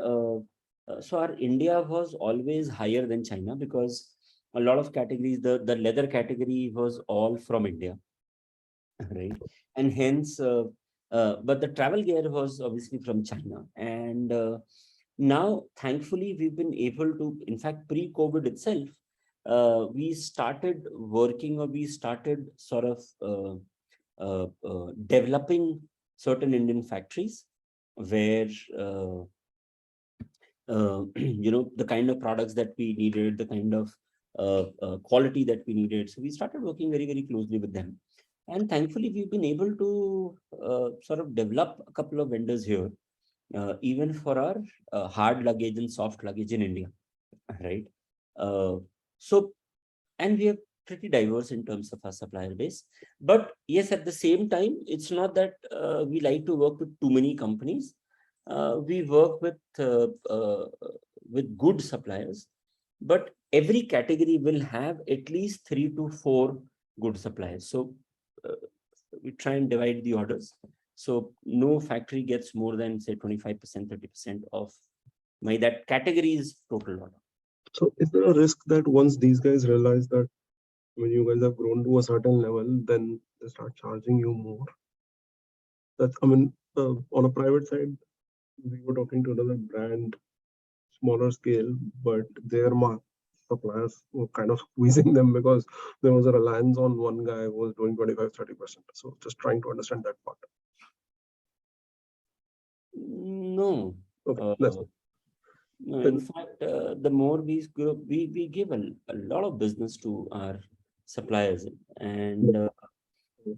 so our India was always higher than China, because a lot of categories, the leather category was all from India, right? And hence, but the travel gear was obviously from China. And now, thankfully, we've been able to, in fact, pre-COVID itself, we started working, or we started sort of developing certain Indian factories where, the kind of products that we needed, the kind of quality that we needed. So we started working very, very closely with them. And thankfully, we've been able to sort of develop a couple of vendors here, even for our hard luggage and soft luggage in India, right? So, and we are pretty diverse in terms of our supplier base. But yes, at the same time, it's not that we like to work with too many companies. We work with good suppliers, but every category will have at least 3 to 4 good suppliers. So we try and divide the orders. So no factory gets more than say 25%, 30% of that category is total order. So is there a risk that once these guys realize that when you guys have grown to a certain level, then they start charging you more? That's, I mean, on a private side, we were talking to another brand, smaller scale, but their suppliers were kind of squeezing them because there was a reliance on one guy who was doing 25-30%. So just trying to understand that part. No. Okay, that's it. No, in fact, the more we grow, we give a lot of business to our suppliers. And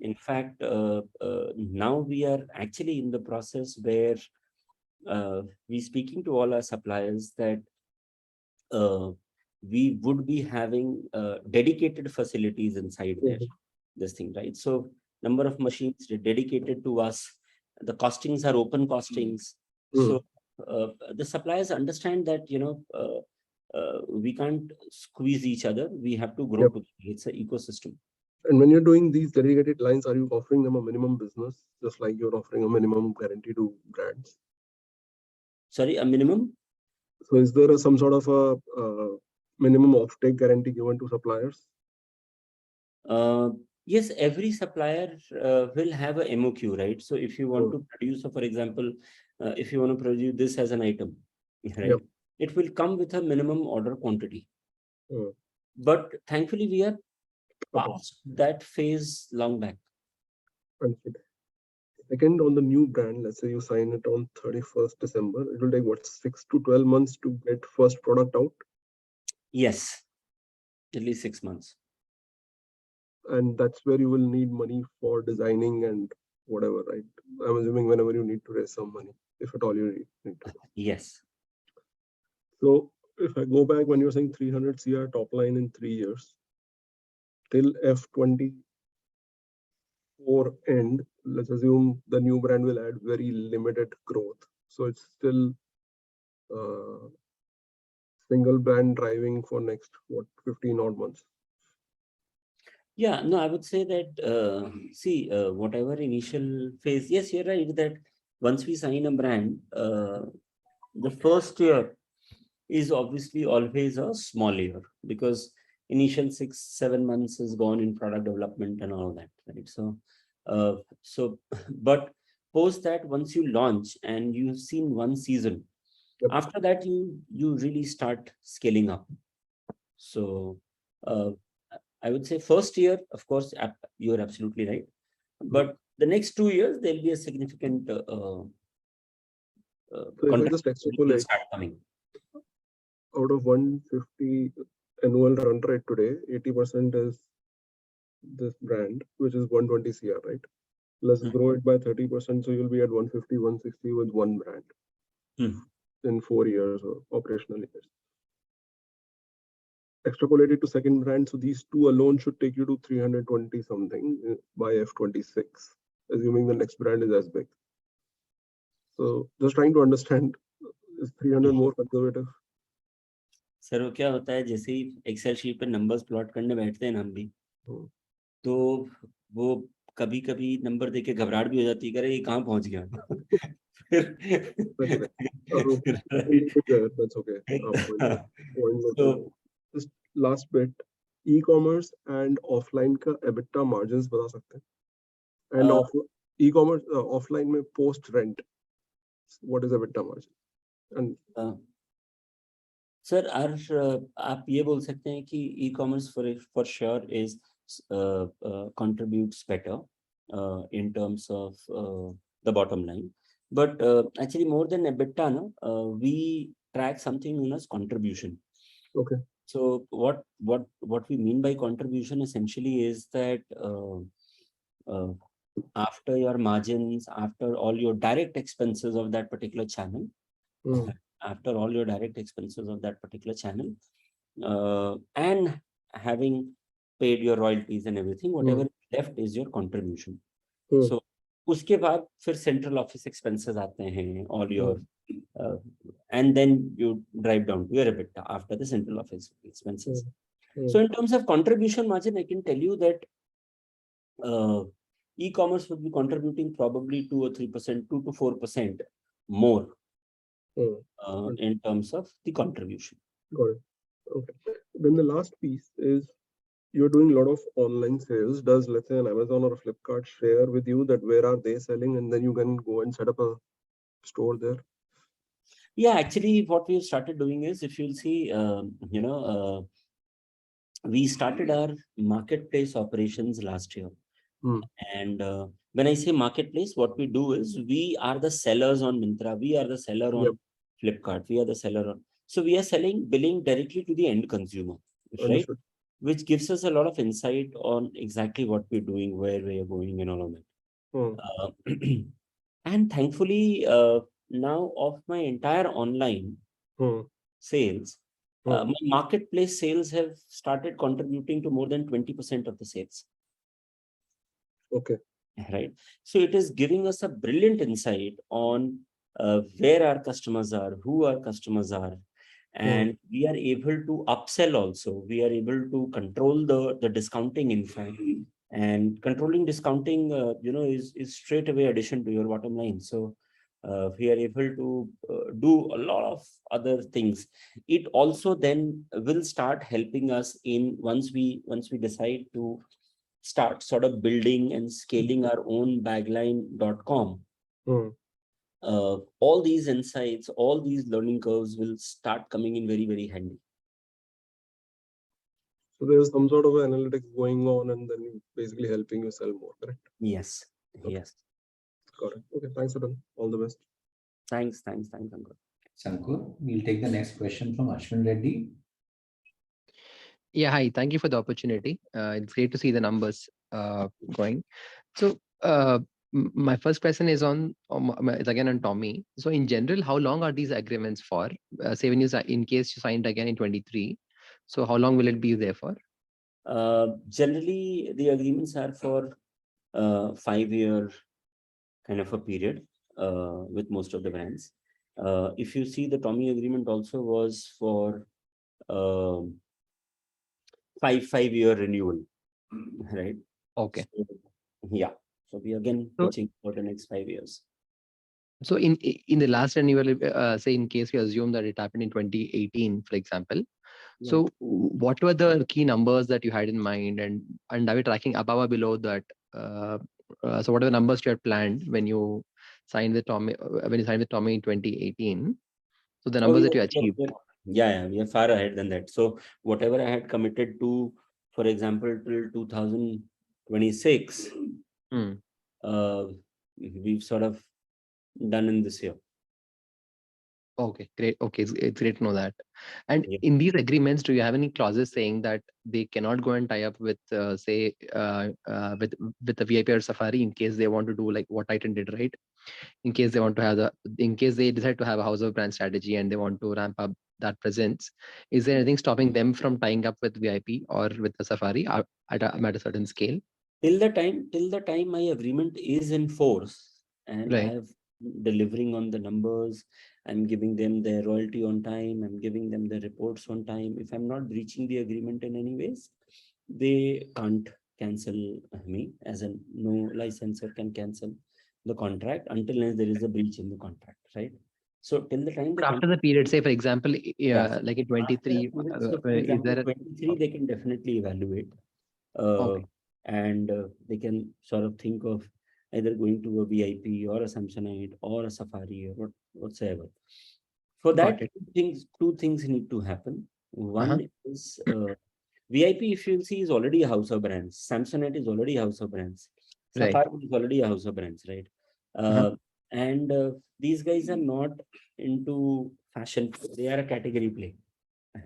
in fact, now we are actually in the process where we speaking to all our suppliers that we would be having dedicated facilities inside there, this thing, right? So number of machines dedicated to us, the costings are open costings. So the suppliers understand that, you know, we can't squeeze each other. We have to grow together. It's an ecosystem. And when you're doing these dedicated lines, are you offering them a minimum business, just like you're offering a minimum guarantee to brands? Sorry, a minimum? So is there some sort of a minimum offtake guarantee given to suppliers? Yes, every supplier will have a MOQ, right? So if you want to produce, so for example, if you want to produce this as an item, right? It will come with a minimum order quantity. But thankfully, we are past that phase long back. Understood. Second, on the new brand, let's say you sign it on 31st December, it will take what, 6 to 12 months to get first product out? Yes, at least 6 months. And that's where you will need money for designing and whatever, right? I'm assuming whenever you need to raise some money, if at all you need to. Yes. So if I go back when you're saying 300 CR top line in 3 years, till F24 end, let's assume the new brand will add very limited growth. So it's still single brand driving for next, what, 15 odd months? Yeah, no, I would say that, see, whatever initial phase, yes, you're right that once we sign a brand, the first year is obviously always a small year because initial 6-7 months is gone in product development and all that, right? So, but post that, once you launch and you've seen one season, after that you really start scaling up. So, I would say first year, of course, you're absolutely right. But the next 2 years, there'll be a significant So if I just extrapolate, start coming. Out of 150 annual run rate today, 80% is this brand, which is 120 CR, right? Let's grow it by 30%, so you'll be at 150, 160 with one brand in 4 years of operational years. Extrapolated to second brand, so these two alone should take you to 320 something by F26, assuming the next brand is as big. So just trying to understand, is 300 more conservative? Sir वो क्या होता है, जैसे ही Excel sheet पे numbers plot करने बैठते हैं हम भी, तो वो कभी कभी नंबर देख के घबराहट भी हो जाती है, करे ये कहाँ पहुंच गया. That's okay. So just last bit, e-commerce and offline का EBITDA margins बता सकते हैं? And e-commerce offline में post rent, what is EBITDA margin? And sir आप ये बोल सकते हैं कि e-commerce for sure is contributes better in terms of the bottom line, but actually more than EBITDA, we track something known as contribution. Okay. So what we mean by contribution essentially is that after your margins, after all your direct expenses of that particular channel, after all your direct expenses of that particular channel, and having paid your royalties and everything, whatever left is your contribution. So उसके बाद फिर central office expenses आते हैं, all your and then you drive down to your EBITDA after the central office expenses. So in terms of contribution margin, I can tell you that e-commerce would be contributing probably 2 or 3%, 2 to 4% more in terms of the contribution. Got it. Okay. Then the last piece is you're doing a lot of online sales. Does, let's say, an Amazon or a Flipkart share with you that where are they selling, and then you can go and set up a store there? Yeah, actually, what we've started doing is, if you'll see, we started our marketplace operations last year. And when I say marketplace, what we do is we are the sellers on Myntra, we are the seller on Flipkart, we are the seller on. So we are selling, billing directly to the end consumer, right? Understood. Which gives us a lot of insight on exactly what we're doing, where we are going, and all of that. And thankfully, now of my entire online sales, my marketplace sales have started contributing to more than 20% of the sales. Okay. Right. So it is giving us a brilliant insight on where our customers are, who our customers are, and we are able to upsell also. We are able to control the discounting info, and controlling discounting, is straight away addition to your bottom line. So we are able to do a lot of other things. It also then will start helping us in once we decide to start sort of building and scaling our own bagline.com. All these insights, all these learning curves will start coming in very, very handy. So there's some sort of analytics going on, and then basically helping you sell more, correct? Yes. Okay. Yes. Got it. Okay. Thanks, Sudan. All the best. Thanks, Ankur. Sankur, we'll take the next question from Ashwin Reddy. Yeah, hi. Thank you for the opportunity. It's great to see the numbers going. So my first question is is again on Tommy. So in general, how long are these agreements for? Say when in case you signed again in 23, so how long will it be there for? Generally, the agreements are for 5-year kind of a period with most of the brands. If you see, the Tommy agreement also was for 5-year renewal, right? Okay. So, yeah. So we again pitching for the next 5 years. So in the last renewal, say in case we assume that it happened in 2018, for example. Yeah. So what were the key numbers that you had in mind, and are we tracking above or below that? So what are the numbers you had planned when you signed the Tommy in 2018? So the numbers that you achieved. Yeah, we are far ahead than that. So whatever I had committed to, for example, till 2026, we've sort of done in this year. Okay, great. Okay, it's great to know that. And in these agreements, do you have any clauses saying that they cannot go and tie up with, say, with the VIP or Safari in case they want to do like what Titan did, right? In case they want to have in case they decide to have a house of brand strategy and they want to ramp up that presence, is there anything stopping them from tying up with VIP or with the Safari at a certain scale? Till the time my agreement is in force and I have delivering on the numbers, I'm giving them their royalty on time, I'm giving them the reports on time. If I'm not breaching the agreement in any ways, they can't cancel me, as in no licensor can cancel the contract until there is a breach in the contract, right? So till the time after the period, say for example, like in 23, is there 23 they can definitely evaluate and they can sort of think of either going to a VIP or a Samsonite or a Safari or whatsoever. For that, two things need to happen. One is VIP, if you'll see, is already a house of brands. Samsonite is already a house of brands. Safari is already a house of brands, right? And these guys are not into fashion. They are a category play,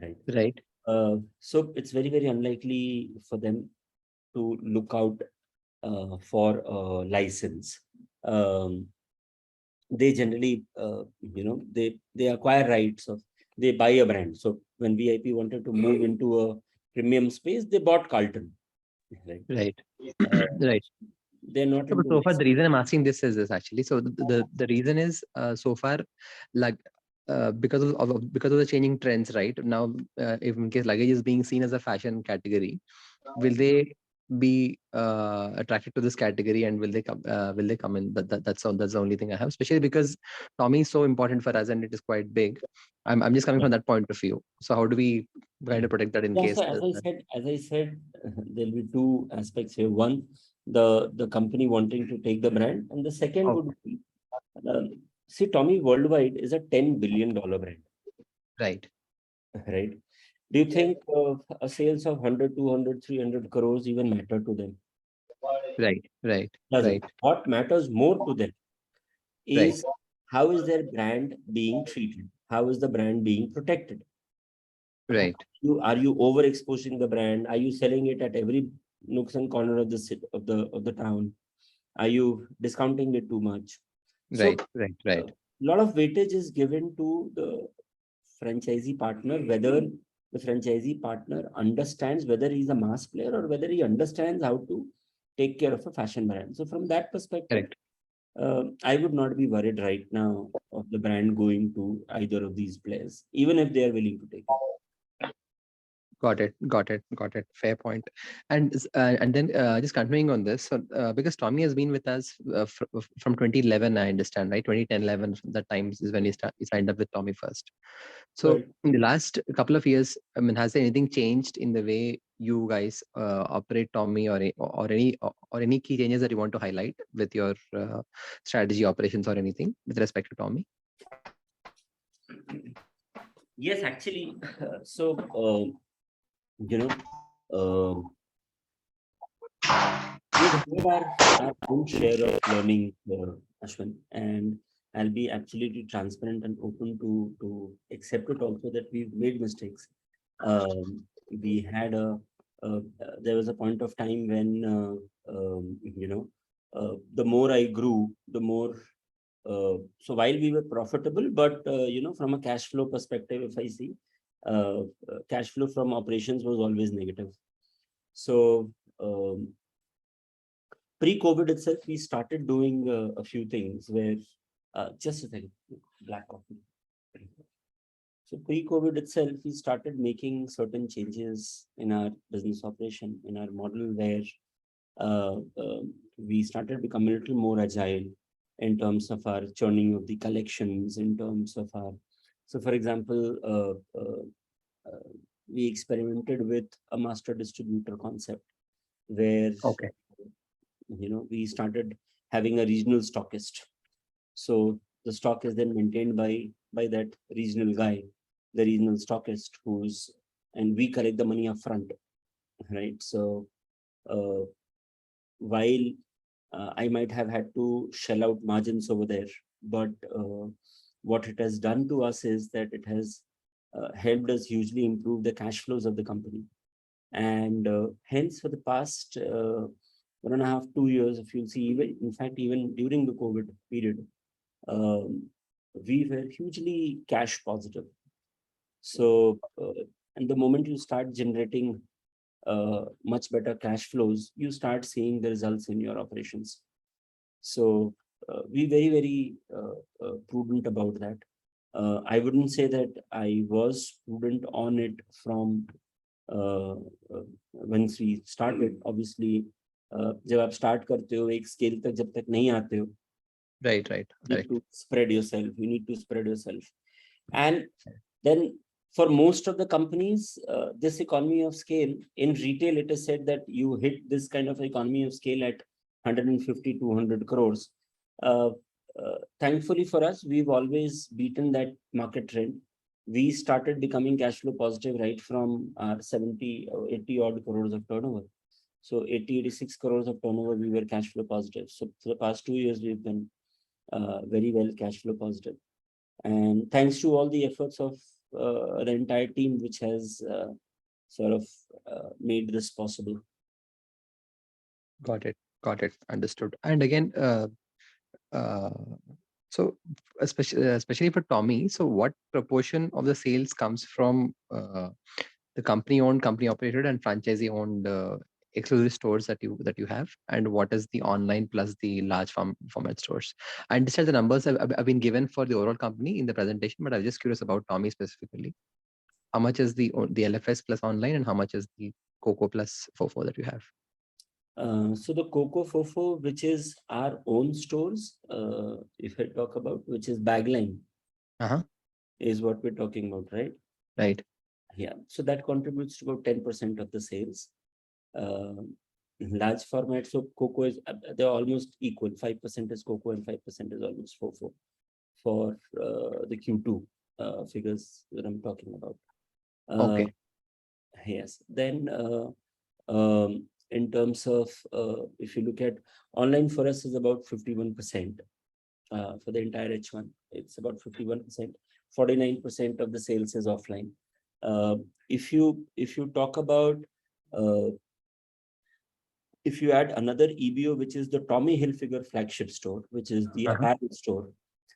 right? Right. So it's very, very unlikely for them to look out for a license. They generally, they acquire rights of, they buy a brand. So when VIP wanted to move into a premium space, they bought Carlton. Right. Right. Uh, Right. they're not So, but into so far, the reason I'm asking this is this actually. So the reason is so far, like because of the changing trends, right now, if in case luggage is being seen as a fashion category, will they be attracted to this category, and will they come? Will they come in? That's the only thing I have, especially because Tommy is so important for us and it is quite big. I'm just coming from that point of view. So how do we kind of protect that in Yeah, case? so as I said, there'll be two aspects here. One, the company wanting to take the brand, and the second would be, see, Tommy worldwide is a $10 billion brand, Right. right? Do you think a sales of 100, 200, 300 crores even matter to them? Right. Right. Doesn't. Right. What matters more to them Right. is how is their brand being treated? How is the brand being protected? Right. Are you overexposing the brand? Are you selling it at every nooks and corner of the city, of the town? Are you discounting it too much? So Right. Right. a lot of weightage is given to the franchisee partner, whether the franchisee partner understands whether he's a mass player or whether he understands how to take care of a fashion brand. So from that perspective, Correct. I would not be worried right now of the brand going to either of these players, even if they are willing to take it. Got it. Got it. Got it. Fair point. And then just continuing on this, so, because Tommy has been with us from 2011, I understand, right? 2010, 11, that time is when he signed up with Tommy first. So Right. in the last couple of years, I mean, has there anything changed in the way you guys operate Tommy, or any key changes that you want to highlight with your strategy, operations, or anything with respect to Tommy? Yes, actually, so you know, we've had our own share of learning, Ashwin, and I'll be absolutely transparent and open to accept it also that we've made mistakes. We had there was a point of time when the more I grew, the more. So while we were profitable, but from a cash flow perspective, if I see, cash flow from operations was always negative. So pre-COVID itself, we started doing a few things where, just a second, black coffee. So pre-COVID itself, we started making certain changes in our business operation, in our model, where we started becoming a little more agile in terms of our churning of the collections, in terms of our. So, for example, we experimented with a master distributor concept, where Okay. we started having a regional stockist. So the stock is then maintained by that regional guy, the regional stockist, and we collect the money up front, right? So while I might have had to shell out margins over there, but what it has done to us is that it has helped us hugely improve the cash flows of the company. And hence, for the past 1.5, 2 years, if you'll see, even during the COVID period, we were hugely cash positive. So, and the moment you start generating much better cash flows, you start seeing the results in your operations. So, we very, very prudent about that. I wouldn't say that I was prudent on it from once we started. Obviously, जब आप start करते हो एक scale तक जब तक नहीं आते हो, Right. you need to spread yourself. And then for most of the companies, this economy of scale in retail, it is said that you hit this kind of economy of scale at 150, 200 crores. Thankfully for us, we've always beaten that market trend. We started becoming cash flow positive right from our 70 or 80 odd crores of turnover. So 80, 86 crores of turnover, we were cash flow positive. So for the past 2 years, we've been very well cash flow positive. And thanks to all the efforts of the entire team, which has sort of made this possible. Got it. Understood. And again, So especially for Tommy, so what proportion of the sales comes from the company-owned, company-operated, and franchisee-owned exclusive stores that you have, and what is the online plus the large format stores? I understand the numbers have been given for the overall company in the presentation, but I was just curious about Tommy specifically. How much is the LFS plus online, and how much is the Coco plus Fofo that you have? So the Coco Fofo, which is our own stores, if I talk about, which is Bagline, is what we're talking about, right? Right. Yeah. So that contributes to about 10% of the sales. Large format, so Coco is they're almost equal. 5% is Coco and 5% is almost Fofo for the Q2 figures that I'm talking about. Okay. Yes. Then in terms of if you look at online for us is about 51% for the entire H1. It's about 51%. 49% of the sales is offline. If you talk about if you add another EBO, which is the Tommy Hilfiger flagship store, which is the apparel store.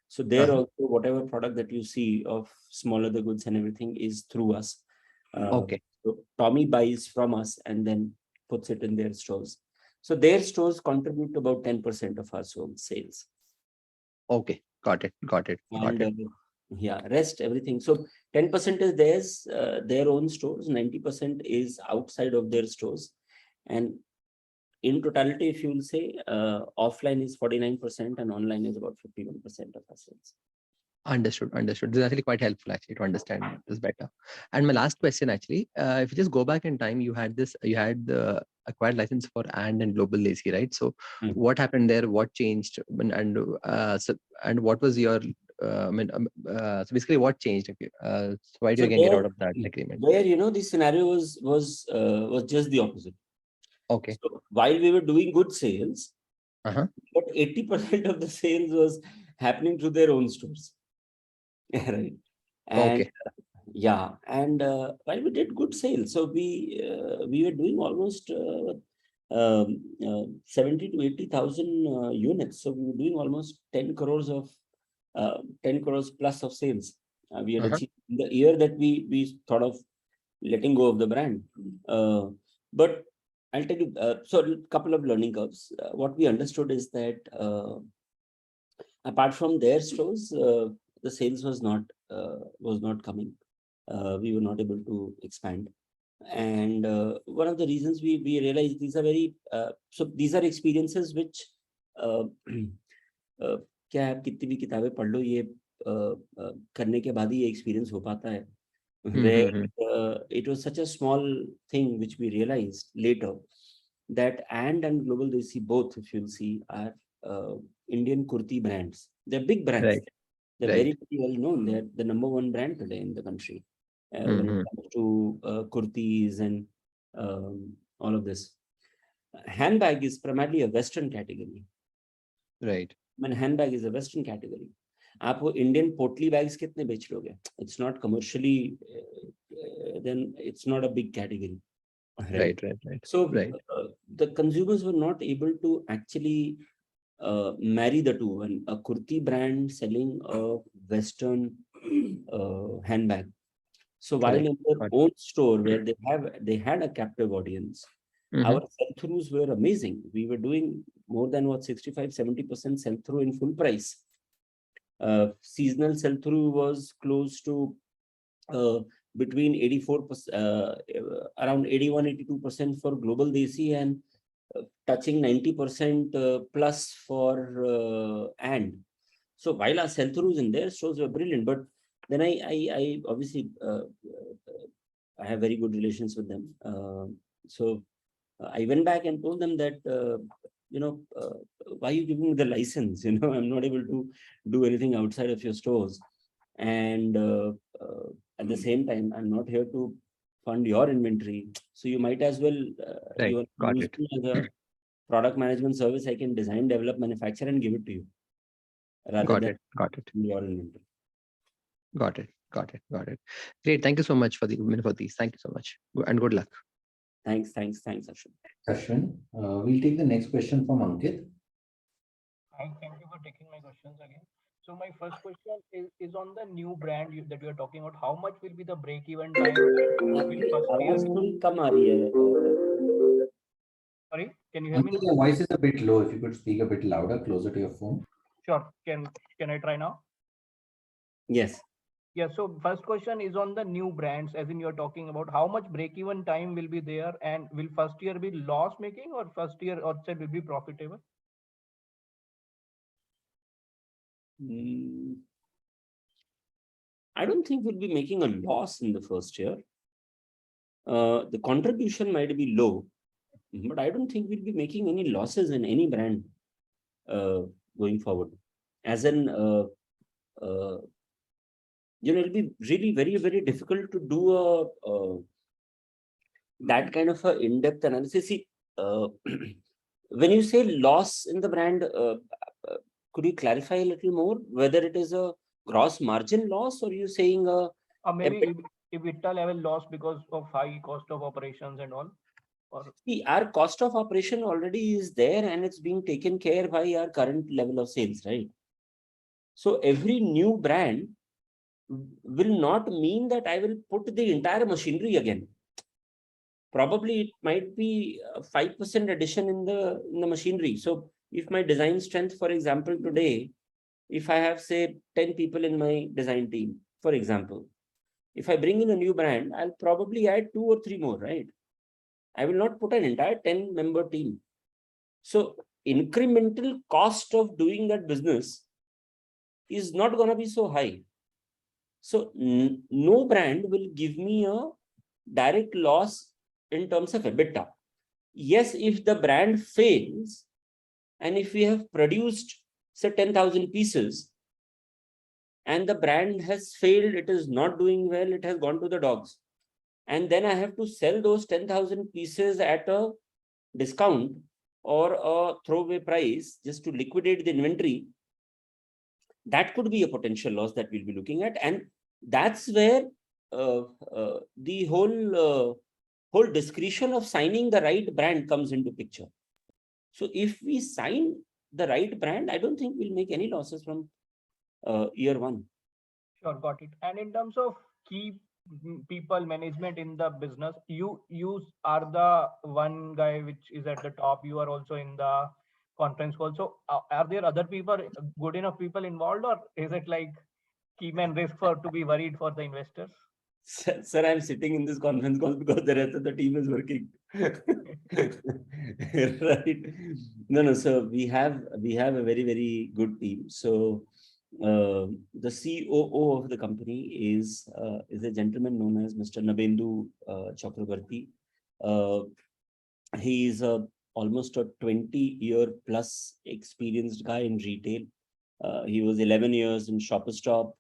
So there also, whatever product that you see of small leather goods and everything is through us. Okay. So Tommy buys from us and then puts it in their stores. So their stores contribute about 10% of our sales. Okay. Got it. And yeah, rest everything. So 10% is theirs, their own stores. 90% is outside of their stores. And in totality, if you will say, offline is 49% and online is about 51% of our sales. Understood. This is actually quite helpful actually to understand this better. And my last question actually, if you just go back in time, you had the acquired license for and Global Lacy, right? So what happened there? What changed? And what was your so basically what changed? So why did you again get out of that agreement? There, the scenario was just the opposite. Okay. So while we were doing good sales, but 80% of the sales was happening through their own stores. Right. And okay. Yeah, and while we did good sales, so we were doing almost 70 to 80,000 units. So we were doing almost 10 crores plus of sales. We had achieved in the year that we thought of letting go of the brand. But I'll tell you, so a couple of learning curves. What we understood is that apart from their stores, the sales was not coming. We were not able to expand. And one of the reasons we realized these are so these are experiences which क्या आप कितनी भी किताबें पढ़ लो, ये करने के बाद ही ये experience हो पाता है. Where it was such a small thing which we realized later that and Global Lacy both, if you'll see, are Indian kurti brands. They're big brands. Right. They're very well known. They're the number one brand today in the country when it comes to kurtis and all of this. Handbag is primarily a Western category. Right. When handbag is a Western category. आप वो Indian potli bags कितने बेच लोगे? It's not commercially, then it's not a big category. Right. So the consumers were not able to actually marry the two, and a kurti brand selling a Western handbag. So while in their own store where they had a captive audience, our sell-throughs were amazing. We were doing more than 65-70% sell-through in full price. Seasonal sell-through was close to between 84%, around 81-82% for Global Desi and touching 90% plus for and. So while our sell-throughs in their stores were brilliant, but then I obviously I have very good relations with them. So I went back and told them that why are you giving me the license? I'm not able to do anything outside of your stores, and at the same time, I'm not here to fund your inventory. So you might as well use me as a product management service. I can design, develop, manufacture, and give it to you rather than your inventory. Got it. Great. Thank you so much for these. Thank you so much, and good luck. Thanks, Ashwin. Ashwin, we'll take the next question from Ankit. Thank you for taking my questions again. So my first question is on the new brand that you are talking about. How much will be the break-even time will first year? आवाज थोड़ी कम आ रही है. Sorry, can you hear me Ankit, now? your voice is a bit low. If you could speak a bit louder, closer to your phone. Sure. Can I try now? Yes. Yeah. So first question is on the new brands, as in you're talking about how much break-even time will be there, and will first year be loss-making or first year outside will be profitable? I don't think we'll be making a loss in the first year. The contribution might be low, but I don't think we'll be making any losses in any brand going forward. As in, it'll be really very, very difficult to do that kind of a in-depth analysis. See, when you say loss in the brand, could you clarify a little more whether it is a gross margin loss or you saying Maybe EBITDA level loss because of high cost of operations and all? Or see, our cost of operation already is there and it's being taken care by our current level of sales, right? So every new brand will not mean that I will put the entire machinery again. Probably it might be a 5% addition in the machinery. So if my design strength, for example, today, if I have say 10 people in my design team, for example, if I bring in a new brand, I'll probably add 2 or 3 more, right? I will not put an entire 10-member team. So incremental cost of doing that business is not going to be so high. So no brand will give me a direct loss in terms of EBITDA. Yes, if the brand fails, and if we have produced say 10,000 pieces, and the brand has failed, it is not doing well, it has gone to the dogs. And then I have to sell those 10,000 pieces at a discount or a throwaway price just to liquidate the inventory. That could be a potential loss that we'll be looking at. And that's where the whole discretion of signing the right brand comes into picture. So if we sign the right brand, I don't think we'll make any losses from year one. sure, got it. And in terms of key people management in the business, you are the one guy which is at the top. You are also in the conference call. So are there other people, good enough people involved, or is it like key man risk for to be worried for the investors? Sir, I'm sitting in this conference call because the rest of the team is working. Right. No. So we have a very, very good team. So the COO of the company is a gentleman known as Mr. Nabendu Chakrabarti. He is almost a 20-year plus experienced guy in retail. He was 11 years in Shoppers Stop,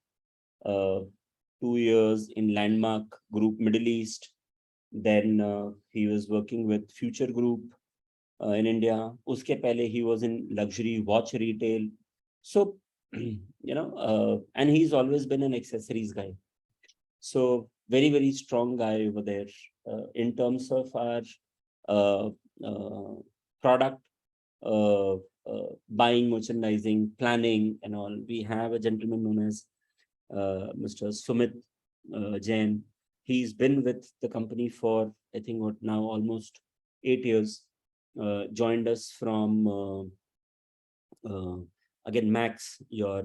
2 years in Landmark Group Middle East. Then he was working with Future Group in India. Uske pehle he was in luxury watch retail. So, and he's always been an accessories guy. So very, very strong guy over there. In terms of our product, buying, merchandising, planning and all, we have a gentleman known as Mr. Sumit Jain. He's been with the company for, I think, what now almost 8 years. Joined us from, again, Max, your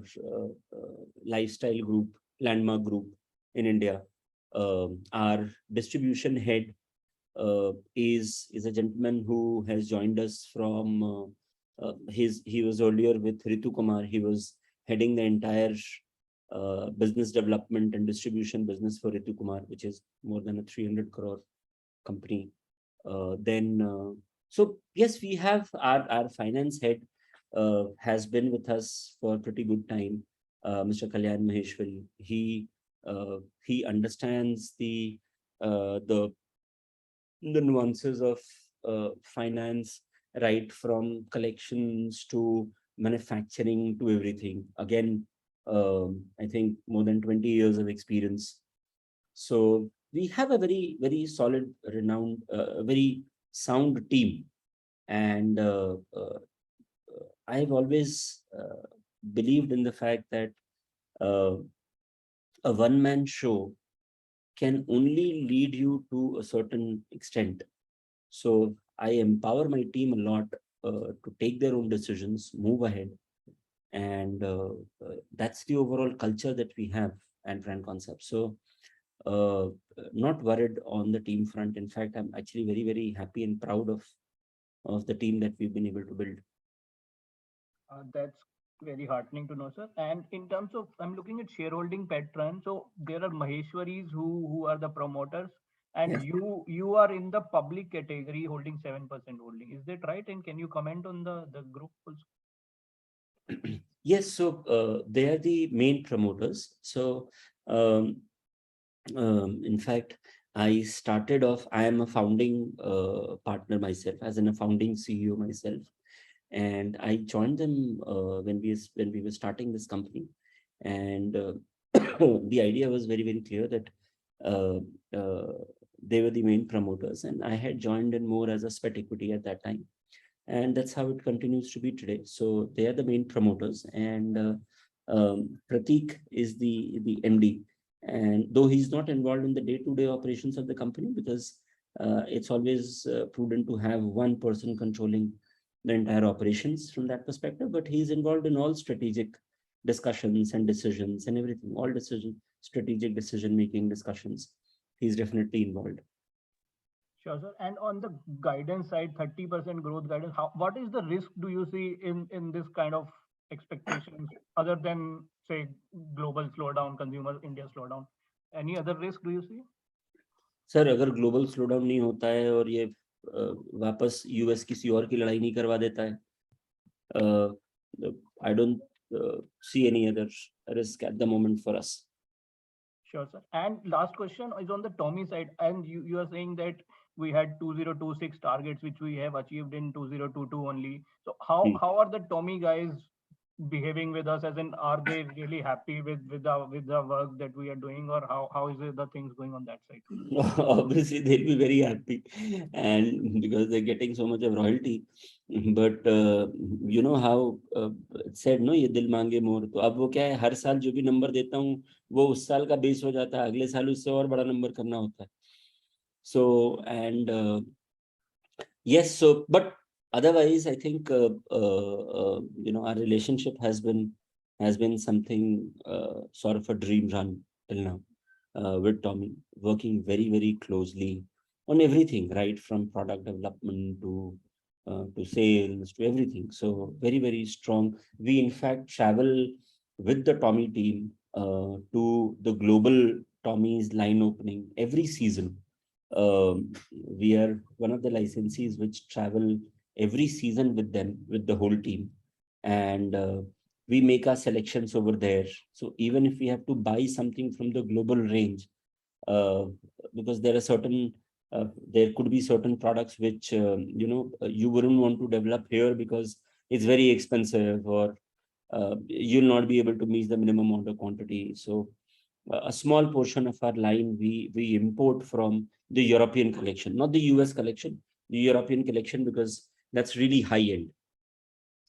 lifestyle group, Landmark Group in India. Our distribution head is a gentleman who has joined us from, he was earlier with Ritu Kumar. He was heading the entire business development and distribution business for Ritu Kumar, which is more than a 300 crore company. So yes, we have our finance head has been with us for a pretty good time, Mr. Kalyan Maheshwari. He understands the nuances of finance, right from collections to manufacturing to everything. Again, I think more than 20 years of experience. So we have a very, very solid, renowned, very sound team. And I've always believed in the fact that a one-man show can only lead you to a certain extent. So I empower my team a lot to take their own decisions, move ahead. And that's the overall culture that we have at Brand Concept. So not worried on the team front. In fact, I'm actually very, very happy and proud of the team that we've been able to build. That's very heartening to know, sir. And in terms of, I'm looking at shareholding pattern. So there are Maheshwaris who are the promoters, and Yes. you are in the public category holding 7% holding. Is that right? And can you comment on the group also? Yes, so they are the main promoters. So in fact, I started off, I am a founding partner myself, as in a founding CEO myself. And I joined them when we were starting this company. And the idea was very, very clear that uh, uh, they were the main promoters, and I had joined in more as a sweat equity at that time. And that's how it continues to be today. So they are the main promoters, and Prateek is the MD. And though he's not involved in the day-to-day operations of the company, because it's always prudent to have one person controlling the entire operations from that perspective, but he's involved in all strategic discussions and decisions and everything, all strategic decision-making discussions. He's definitely involved. Sure, sir. And on the guidance side, 30% growth guidance, what is the risk do you see in this kind of expectations other than, say, global slowdown, consumer India slowdown? Any other risk do you see? Sir अगर global slowdown नहीं होता है और ये वापस US किसी और की लड़ाई नहीं करवा देता है, I don't see any other risk at the moment for us. Sure, sir. And last question is on the Tommy side. And you are saying that we had 2026 targets, which we have achieved in 2022 only. So how are the Tommy guys behaving with us? As in, are they really happy with the work that we are doing, or how is it the things going on that side? Obviously, they'll be very happy, and because they're getting so much of royalty. But you know how it said, no, ये दिल मांगे मोर. तो अब वो क्या है, हर साल जो भी नंबर देता हूँ वो उस साल का बेस हो जाता है, अगले साल उससे और बड़ा नंबर करना होता है. So and yes, so but otherwise, I think you know, our relationship has been something sort of a dream run till now. With Tommy, working very, very closely on everything, right from product development to sales to everything. So very, very strong. We in fact travel with the Tommy team to the global Tommy's line opening every season. We are one of the licensees which travel every season with them, with the whole team, and we make our selections over there. So even if we have to buy something from the global range, because there are certain there could be certain products which you know, you wouldn't want to develop here because it's very expensive, or you'll not be able to meet the minimum order quantity. So a small portion of our line we import from the European collection, not the US collection, the European collection, because that's really high end.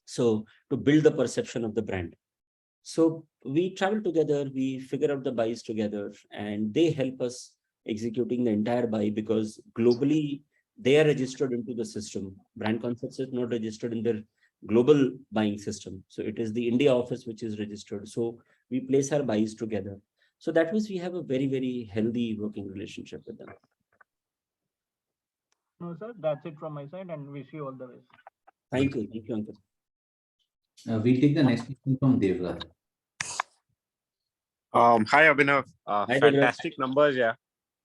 So to build the perception of the brand. So we travel together, we figure out the buys together, and they help us executing the entire buy, because globally they are registered into the system. Brand Concepts is not registered in their global buying system. So it is the India office which is registered. So we place our buys together. So that means we have a very, very healthy working relationship with them. No, sir, that's it from my side, and wish you all the best. Thank you, Ankit. We'll take the next question from Devrat. Hi, Abhinav. Hi, Devrat. Fantastic numbers, yeah.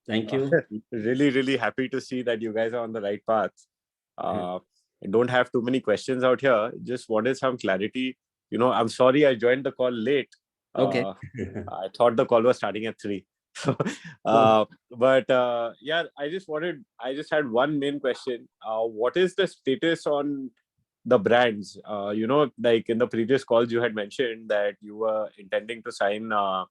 Thank you. Really, really happy to see that you guys are on the right path. I don't have too many questions out here. Just wanted some clarity. You know, I'm sorry I joined the call late. Okay. I thought the call was starting at 3. But yeah, I just had one main question. What is the status on the brands? You know, like in the previous calls, you had mentioned that you were intending to sign a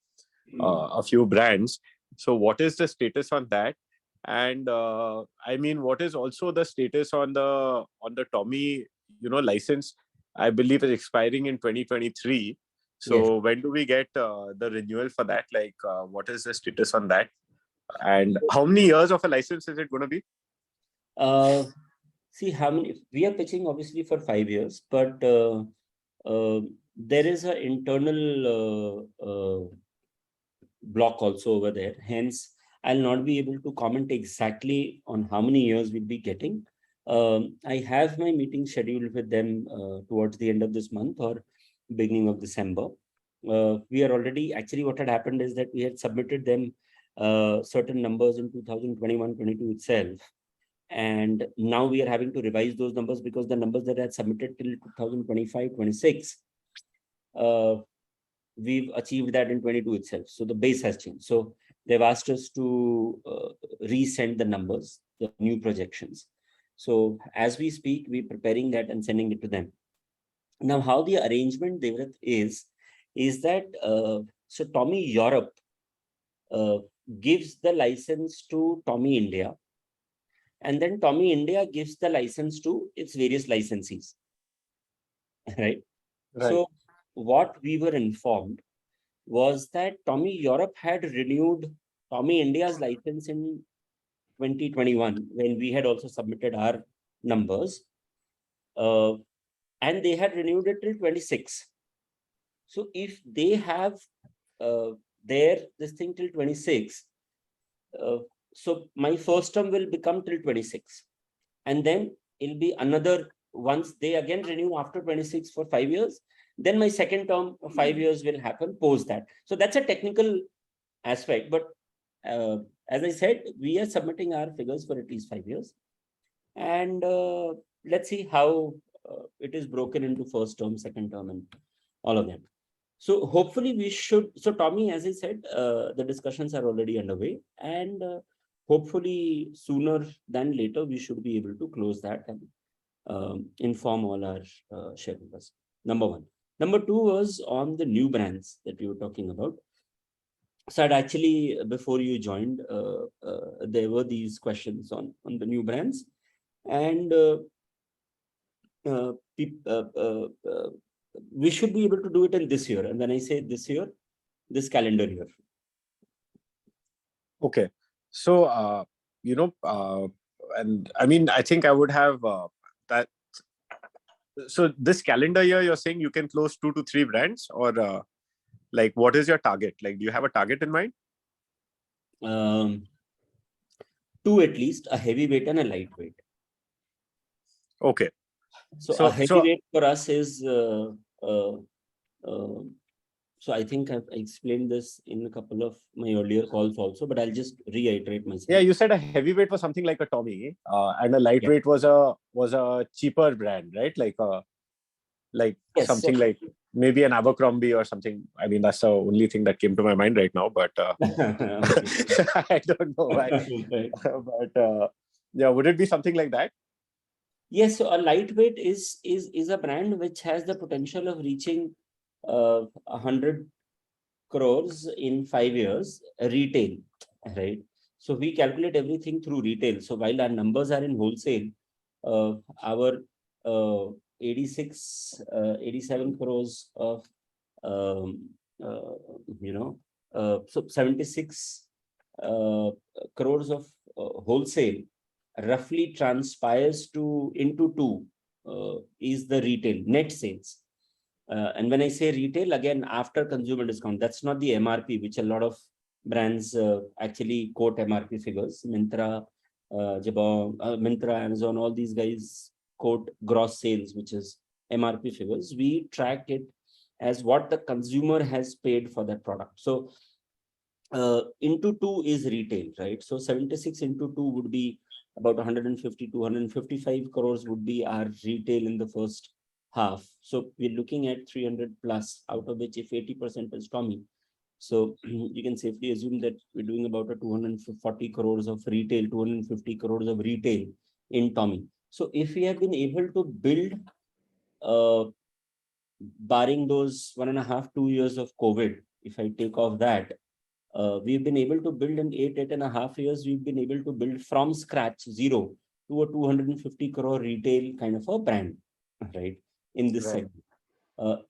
few brands. So what is the status on that? And I mean, what is also the status on the Tommy, you know, license? I believe it's expiring in 2023. So when do we get the renewal for that? Like, what is the status on that? And how many years of a license is it going to be? See, how many we are pitching obviously for 5 years, but there is an internal block also over there. Hence, I'll not be able to comment exactly on how many years we'll be getting. I have my meeting scheduled with them towards the end of this month or beginning of December. We are already, actually what had happened is that we had submitted them certain numbers in 2021-22 itself. And now we are having to revise those numbers because the numbers that I had submitted till 2025-26, we've achieved that in 22 itself. So the base has changed. So they've asked us to resend the numbers, the new projections. So as we speak, we're preparing that and sending it to them. Now, how the arrangement, Devrat, is that, so Tommy Europe gives the license to Tommy India. And then Tommy India gives the license to its various licensees, right? So what we were informed was that Tommy Europe had renewed Tommy India's license in 2021 when we had also submitted our numbers, and they had renewed it till 26. So if they have this thing till 26, so my first term will become till 26, and then it'll be another, once they again renew after 26 for 5 years, then my second term of 5 years will happen post that. So that's a technical aspect, but as I said, we are submitting our figures for at least 5 years, and let's see how it is broken into first term, second term, and all of them. So hopefully we should, so Tommy, as I said, the discussions are already underway, and hopefully sooner than later, we should be able to close that and inform all our shareholders. Number one. Number two was on the new brands that we were talking about. So I'd actually, before you joined, there were these questions on the new brands, and we should be able to do it in this year. And when I say this year, this calendar year. Okay. So, and I mean, I think I would have that. So this calendar year, you're saying you can close 2 to 3 brands, or like, what is your target? Like, do you have a target in mind? 2 at least, a heavyweight and a lightweight. Okay. So a heavyweight for us is, so I think I've explained this in a couple of my earlier calls also, but I'll just reiterate myself. Yeah, you said a heavyweight was something like a Tommy, and a lightweight was a cheaper brand, right? Like Yes, something like maybe an Abercrombie or something. I mean, that's the only thing that came to my mind right now, but I don't know why. But yeah, would it be something like that? Yes, so a lightweight is a brand which has the potential of reaching 100 crores in 5 years retail, right? So we calculate everything through retail. So while our numbers are in wholesale, our 87 crores of so 76 crores of wholesale roughly transpires into 2 is the retail net sales. And when I say retail, again, after consumer discount, that's not the MRP, which a lot of brands actually quote MRP figures. Myntra, Jabong, Myntra, Amazon, all these guys quote gross sales, which is MRP figures. We track it as what the consumer has paid for that product. So into 2 is retail, right? So 76 into 2 would be about 150 to 155 crores would be our retail in the first half. So we're looking at 300 plus, out of which if 80% is Tommy. So you can safely assume that we're doing about a 240 crores of retail, 250 crores of retail in Tommy. So if we have been able to build, barring those 1.5, 2 years of COVID, if I take off that, we've been able to build in 8.5 years, we've been able to build from scratch, zero, to a 250 crore retail kind of a brand, right? In this segment.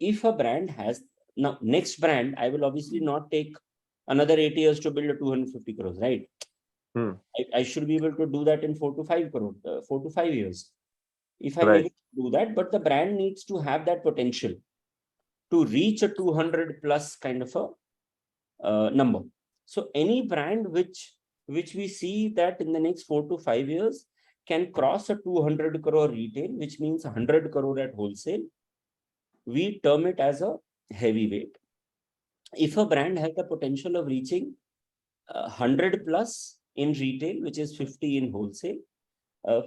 If a brand has, Now, next brand, I will obviously not take another 8 years to build a 250 crores, right? I should be able to do that in 4 to 5 crore, 4 to 5 years. If I'm able to do that, but the brand needs to have that potential to reach a 200 plus kind of a number. So any brand which we see that in the next 4 to 5 years can cross a 200 crore retail, which means 100 crore at wholesale, we term it as a heavyweight. If a brand has the potential of reaching 100 plus in retail, which is 50 in wholesale,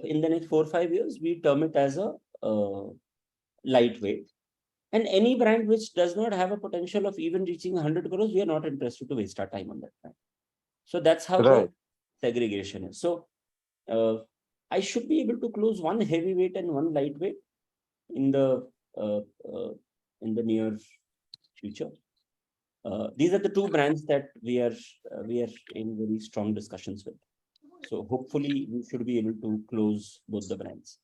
in the next 4 or 5 years, we term it as a lightweight. And any brand which does not have a potential of even reaching 100 crores, we are not interested to waste our time on that brand. So that's how the segregation is. So I should be able to close one heavyweight and one lightweight in the near future. These are the two brands that we are in very strong discussions with. So hopefully we should be able to close both the brands.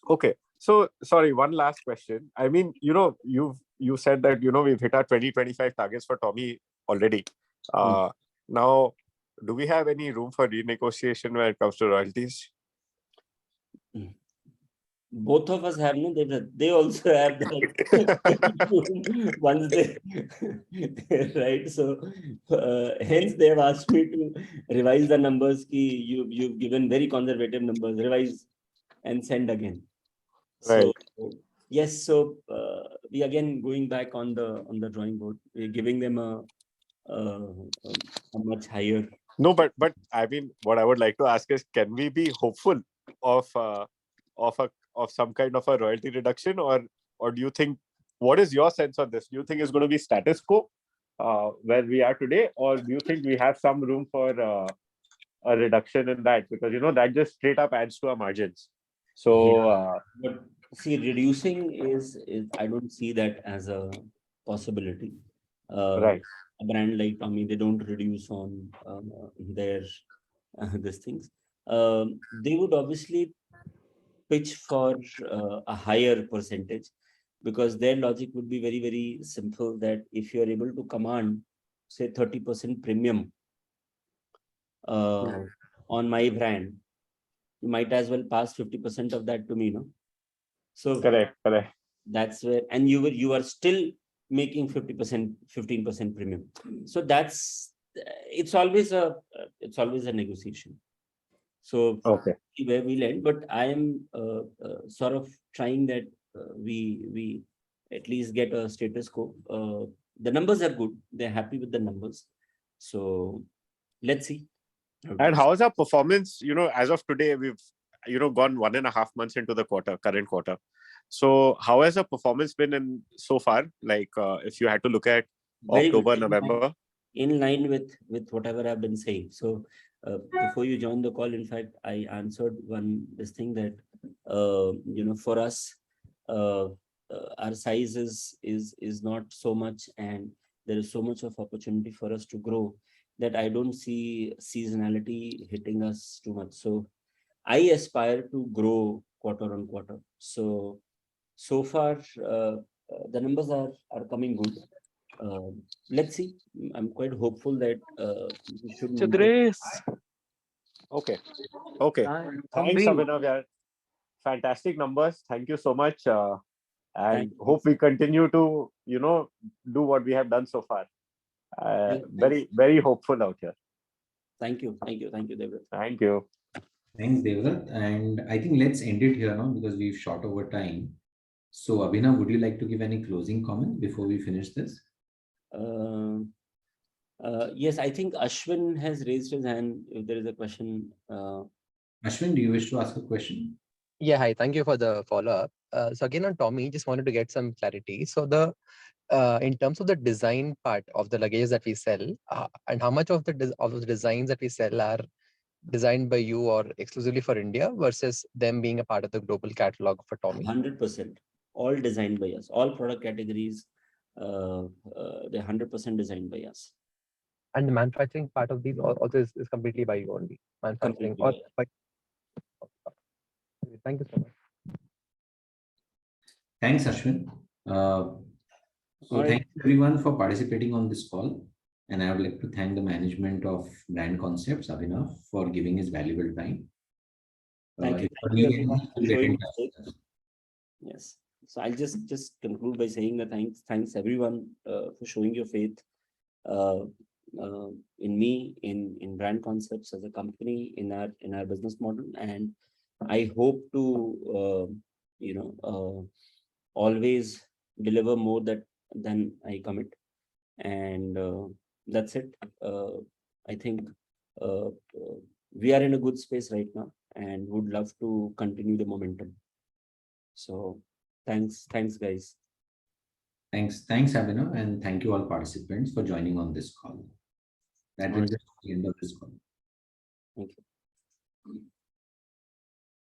Okay. So sorry, one last question. I mean, you said that we've hit our 2025 targets for Tommy already. Now, do we have any room for renegotiation when it comes to royalties? Both of us have, no, they also have that once they right. So hence they have asked me to revise the numbers. You've given very conservative numbers, revise and send again. So yes, so we again going back on the drawing board. We're giving them a much higher. No, but I mean, what I would like to ask is, can we be hopeful of some kind of a royalty reduction, or do you think, what is your sense on this? Do you think it's going to be status quo where we are today, or do you think we have some room for a reduction in that? Because that just straight up adds to our margins. So, but see, reducing is I don't see that as a possibility. Right. A brand like Tommy, they don't reduce on their these things. They would obviously pitch for a higher percentage, because their logic would be very, very simple, that if you are able to command, say, 30% premium on my brand, you might as well pass 50% of that to me, no? So correct. That's where, and you are still making 50%, 15% premium. So that's, it's always a negotiation. So where we land, but I am sort of trying that we at least get a status quo. The numbers are good. They're happy with the numbers. So let's see. And how is our performance? As of today, we've gone 1.5 months into the current quarter. So how has the performance been so far? Like if you had to look at October, November. In line with whatever I've been saying. So before you joined the call, in fact, I answered this thing that for us, our size is not so much, and there is so much of opportunity for us to grow, that I don't see seasonality hitting us too much. So I aspire to grow quarter on quarter. So far, the numbers are coming good. Let's see. I'm quite hopeful that we should. Okay. Thanks, Abhinav. Fantastic numbers. Thank you so much. And hope we continue to, do what we have done so far. Very, very hopeful out here. Thank you, Devrat. Thank you. Thanks, Devrat. And I think let's end it here now, because we've shot over time. So, Abhinav, would you like to give any closing comment before we finish this? Yes, I think Ashwin has raised his hand. If there is a question. Ashwin, do you wish to ask a question? Yeah, hi. Thank you for the follow-up. So again, on Tommy, just wanted to get some clarity. So in terms of the design part of the luggage that we sell, and how much of the designs that we sell are designed by you or exclusively for India versus them being a part of the global catalog for Tommy? 100%. All designed by us. All product categories, they're 100% designed by us. And the manufacturing part of these also is completely by you only. Manufacturing. Thank you so much. Thanks, Ashwin. So All right. thank you everyone for participating on this call. And I would like to thank the management of Brand Concepts, Abhinav, for giving his valuable time. Thank you. If Thank you you everyone need for to get showing in your touch faith. with us. Yes. So I'll just conclude by saying that thanks everyone for showing your faith uh, in me, in Brand Concepts as a company, in our business model, and I hope to always deliver more than I commit, and that's it. I think we are in a good space right now, and would love to continue the momentum. So thanks guys. Thanks, Abhinav, and thank you all participants for joining on this call. That All brings right. us to the end of this call. Thank you.